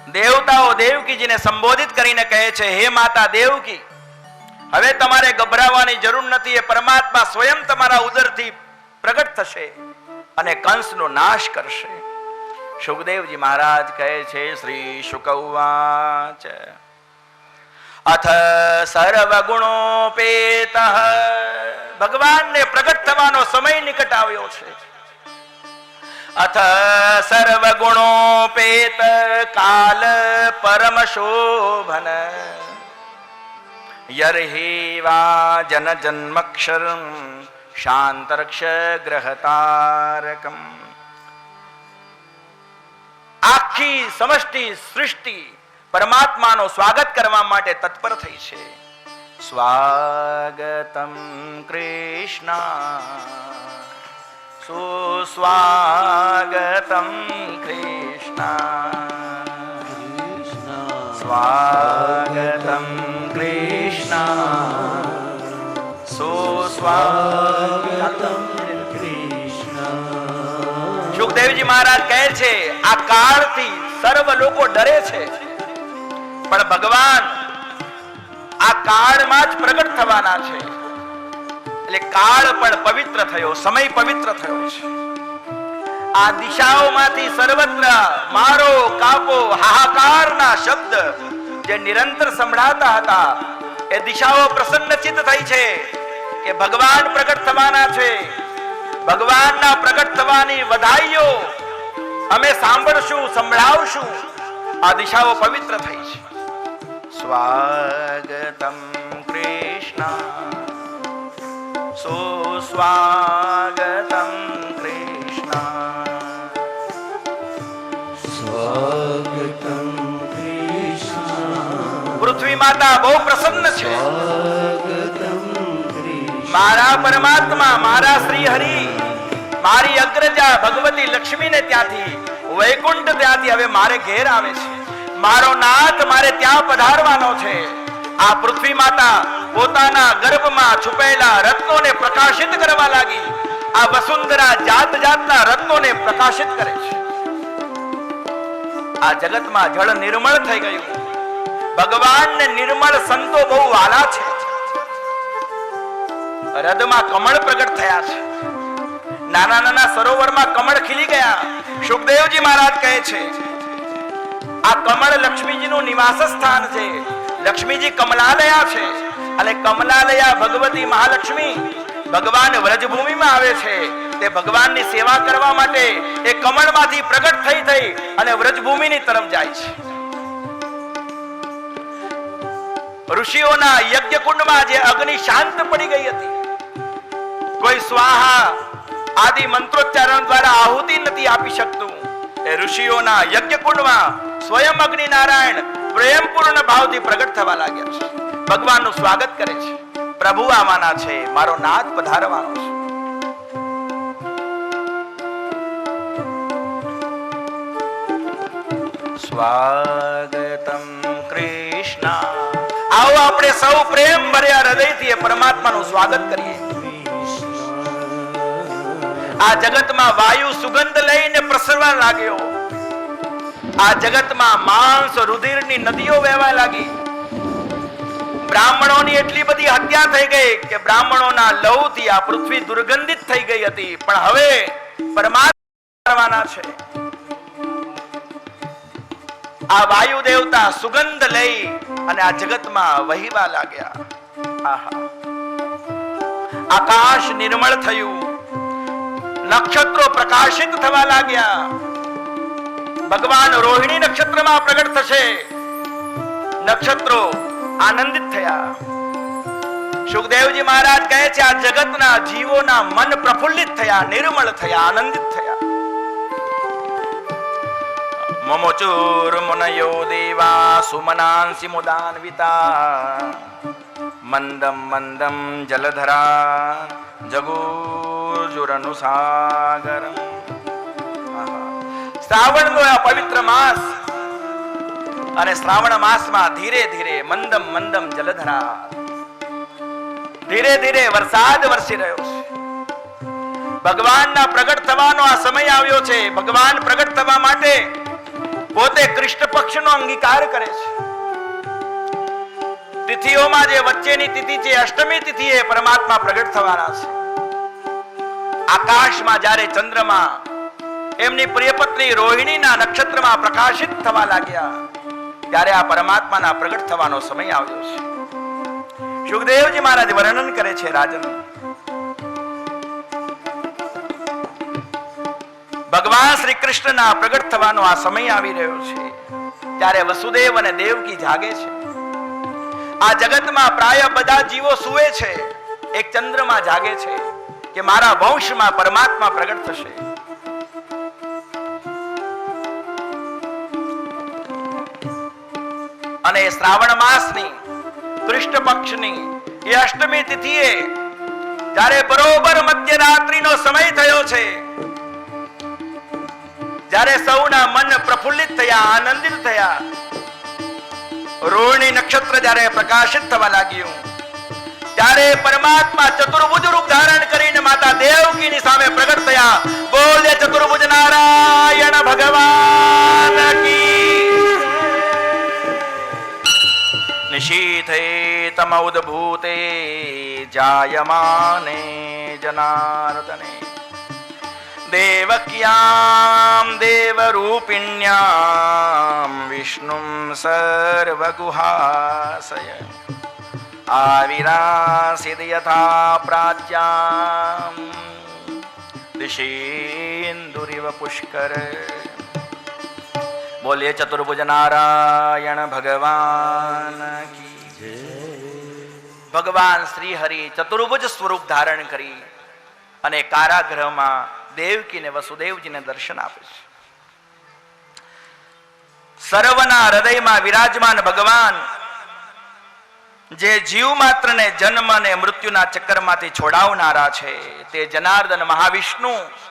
દેવતાઓ દેવકીજીને સંબોધિત કરીને કહે છે, હે માતા દેવકી, હવે તમારે ગભરાવાની જરૂર નથી. એ પરમાત્મા સ્વયં તમારા ઉદરથી પ્રગટ થશે અને કંસનો નાશ કરશે. સુખદેવજી મહારાજ કહે છે, શ્રી શુક ઉવાચ અથ સર્વગુણોપેતઃ. ભગવાનને પ્રગટ થવાનો સમય નિકટ આવ્યો છે. અથ સર્વગુણોપેત કાલ પરમ શોભન યર્હિ વા જન જન્મક્ષરમ શાંતરક્ષ ગ્રહતારકમ. આખી સમષ્ટિ સૃષ્ટિ પરમાત્માનો સ્વાગત કરવા માટે તત્પર થઈ છે. સ્વાગતમ કૃષ્ણ સુસ્વાગતમ કૃષ્ણ સ્વાગતમ કૃષ્ણ સુસ્વાગતમ કૃષ્ણ. સુખદેવજી મહારાજ કહે છે, આ કાળથી સર્વ લોકો ડરે છે, પણ ભગવાન આ કાળમાં જ પ્રગટ થવાના છે. એટલે કાળ પણ પવિત્ર થયો, સમય પવિત્ર થયો છે. આ દિશાઓમાંથી સર્વત્ર મારો કાપો હાહાકારના શબ્દ જે નિરંતર સંભળાતા હતા, એ દિશાઓ પ્રસન્નચિત્ત થઈ છે કે ભગવાન પ્રગટ થવાના છે. ભગવાનના પ્રગટ થવાની વધાઈઓ અમે સાંભળશું, સંભળાવશું. આ દિશાઓ પવિત્ર થઈ છે. સ્વાગતમ કૃષ્ણ સુસ્વાગતમ કૃષ્ણ સ્વાગતમ કૃષ્ણ. પૃથ્વીમાં માતા બહુ પ્રસન્ન છે. સ્વાગતમ કૃષ્ણ મારા પરમાત્મા, મારા શ્રી હરિ, મારી અગ્રજા ભગવતી લક્ષ્મીને ત્યાંથી વૈકુંઠ ત્યાંથી હવે મારે ઘેર આવે છે. મારો નાથ મારે ત્યાં પધારવાનો છે. આ પૃથ્વી માતા પોતાના ગર્ભમાં છુપાયેલા રત્નોને પ્રકાશિત કરવા લાગી. આ વસુંધરા જાત જાતના રત્નોને પ્રકાશિત કરે છે. આ જગતમાં જળ નિર્મળ થઈ ગયું. ભગવાનને નિર્મળ સંતો બહુ વાલા છે. હૃદયમાં કમળ પ્રગટ થયા છે. નાના નાના સરોવરમાં કમળ ખીલી ગયા. સુખદેવજી મહારાજ કહે છે આ કમળ લક્ષ્મીજીનું નિવાસ સ્થાન છે. લક્ષ્મીજી કમલાલયા છે અને કમલાલયા ભગવતી મહાલક્ષ્મી ભગવાન વ્રજભૂમિમાં આવે છે. તે ભગવાનની સેવા કરવા માટે એ કમળમાંથી પ્રગટ થઈ અને વ્રજભૂમિની તરફ જાય છે. ઋષિઓના યજ્ઞ કુંડમાં જે અગ્નિ શાંત પડી ગઈ હતી, કોઈ સ્વાહા આદિ મંત્રોચ્ચારણ દ્વારા આહુતિ નથી આપી શકતું. એ ઋષિઓના યજ્ઞ કુંડમાં સ્વયં અગ્નિ નારાયણ પ્રેમપૂર્ણ ભાવથી પ્રગટ થવા લાગ્યા છે. ભગવાનનું સ્વાગત કરે છે. પ્રભુ આવવાના છે, મારો નાથ પધારવાનો છે. સ્વાગતમ કૃષ્ણ. આવો આપણે સૌ પ્રેમ ભર્યા હૃદયથી પરમાત્માનું સ્વાગત કરીએ. આ જગતમાં વાયુ સુગંધ લઈને પ્રસરવા લાગ્યો. આ જગતમાં માંસ રુધિરની નદીઓ વહેવા લાગી. બ્રાહ્મણોની એટલી બધી હત્યા થઈ ગઈ કે બ્રાહ્મણોના લવથી આ પૃથ્વી દુર્ગંધિત થઈ ગઈ હતી. પણ હવે પરમાત્મા કરવાના છે. આ વાયુ દેવતા સુગંધ લઈ અને આ જગતમાં વહીવા લાગ્યા. આહા, આકાશ નિર્મળ થયું. નક્ષત્રો પ્રકાશિત થવા લાગ્યા. ભગવાન રોહિણી નક્ષત્રમાં પ્રગટ થશે. નક્ષત્રો આનંદિત થયા. સુખદેવજી મહારાજ કહે છે આ જગતના જીવોના મન પ્રફુલ્લિત થયા, નિર્મળ થયા, આનંદિત થયા. મમોચુર મુનયો દેવા સુમનાંસી મુદાન્વિતા મંદમ મંદમ જલધરા જગુજુરનુસાગરમ. શ્રાવણનો આ પવિત્ર માસ અને શ્રાવણ માસમાં ધીરે ધીરે મંદમ મંદમ જલધરા, ધીરે ધીરે વરસાદ વરસી રહ્યો છે. ભગવાનના પ્રગટ થવાનો આ સમય આવ્યો છે. ભગવાન પ્રગટ થવા માટે પોતે કૃષ્ણ પક્ષનો અંગીકાર કરે છે. તિથિઓમાં જે વચ્ચેની તિથિ છે અષ્ટમી તિથિ એ પરમાત્મા પ્રગટ થવાના છે. આકાશમાં જ્યારે ચંદ્રમા એમની પ્રિય પત્ની રોહિણીના નક્ષત્રમાં પ્રકાશિત થવા લાગ્યા ત્યારે આ પરમાત્માના પ્રગટ થવાનો સમય આવ્યો છે. સુખદેવજી મહારાજ વર્ણન કરે છે રાજન, ભગવાન શ્રી કૃષ્ણના પ્રગટ થવાનો આ સમય આવી રહ્યો છે. ત્યારે વસુદેવ અને દેવકી જાગે છે. આ જગતમાં પ્રાય બધા જીવો સૂવે છે. એક ચંદ્રમાં જાગે છે કે મારા વંશમાં પરમાત્મા પ્રગટ થશે. અને શ્રાવણ માસની કૃષ્ણ પક્ષની એ અષ્ટમી તિથિએ જ્યારે બરોબર મધ્યરાત્રિનો સમય થયો છે, જ્યારે સૌના મન પ્રફુલ્લિત થયા, આનંદિત થયા, રોહિણી નક્ષત્ર જ્યારે પ્રકાશિત થવા લાગ્યું ત્યારે પરમાત્મા ચતુર્ભુજ રૂપ ધારણ કરીને માતા દેવકીની સામે પ્રગટ થયા. બોલે ચતુર્ભુજ નારાયણ ભગવાન કી. નિશીથે તમૌદભૂતે જાયમાને જનાર્દને દેવક્યામ દેવરૂપિણ્યામ વિષ્ણુમ સર્વગુહાસય આવિરાસિદ યથા પ્રાચ્યામ દિશેન્દુરિવ પુષ્કર. બોલીએ ચતુર્ભુજ નારાયણ ભગવાન કી જય. ભગવાન શ્રી હરિ ચતુર્ભુજ સ્વરૂપ ધારણ કરી અને કારાગૃહમાં દેવકી ને વસુદેવજીને દર્શન આપે છે. સર્વના હૃદયમાં વિરાજમાન ભગવાન જે જીવ માત્રને જન્મ અને મૃત્યુના ચક્કરમાંથી છોડાવનારા છે તે જનાર્દન મહાવિષ્ણુ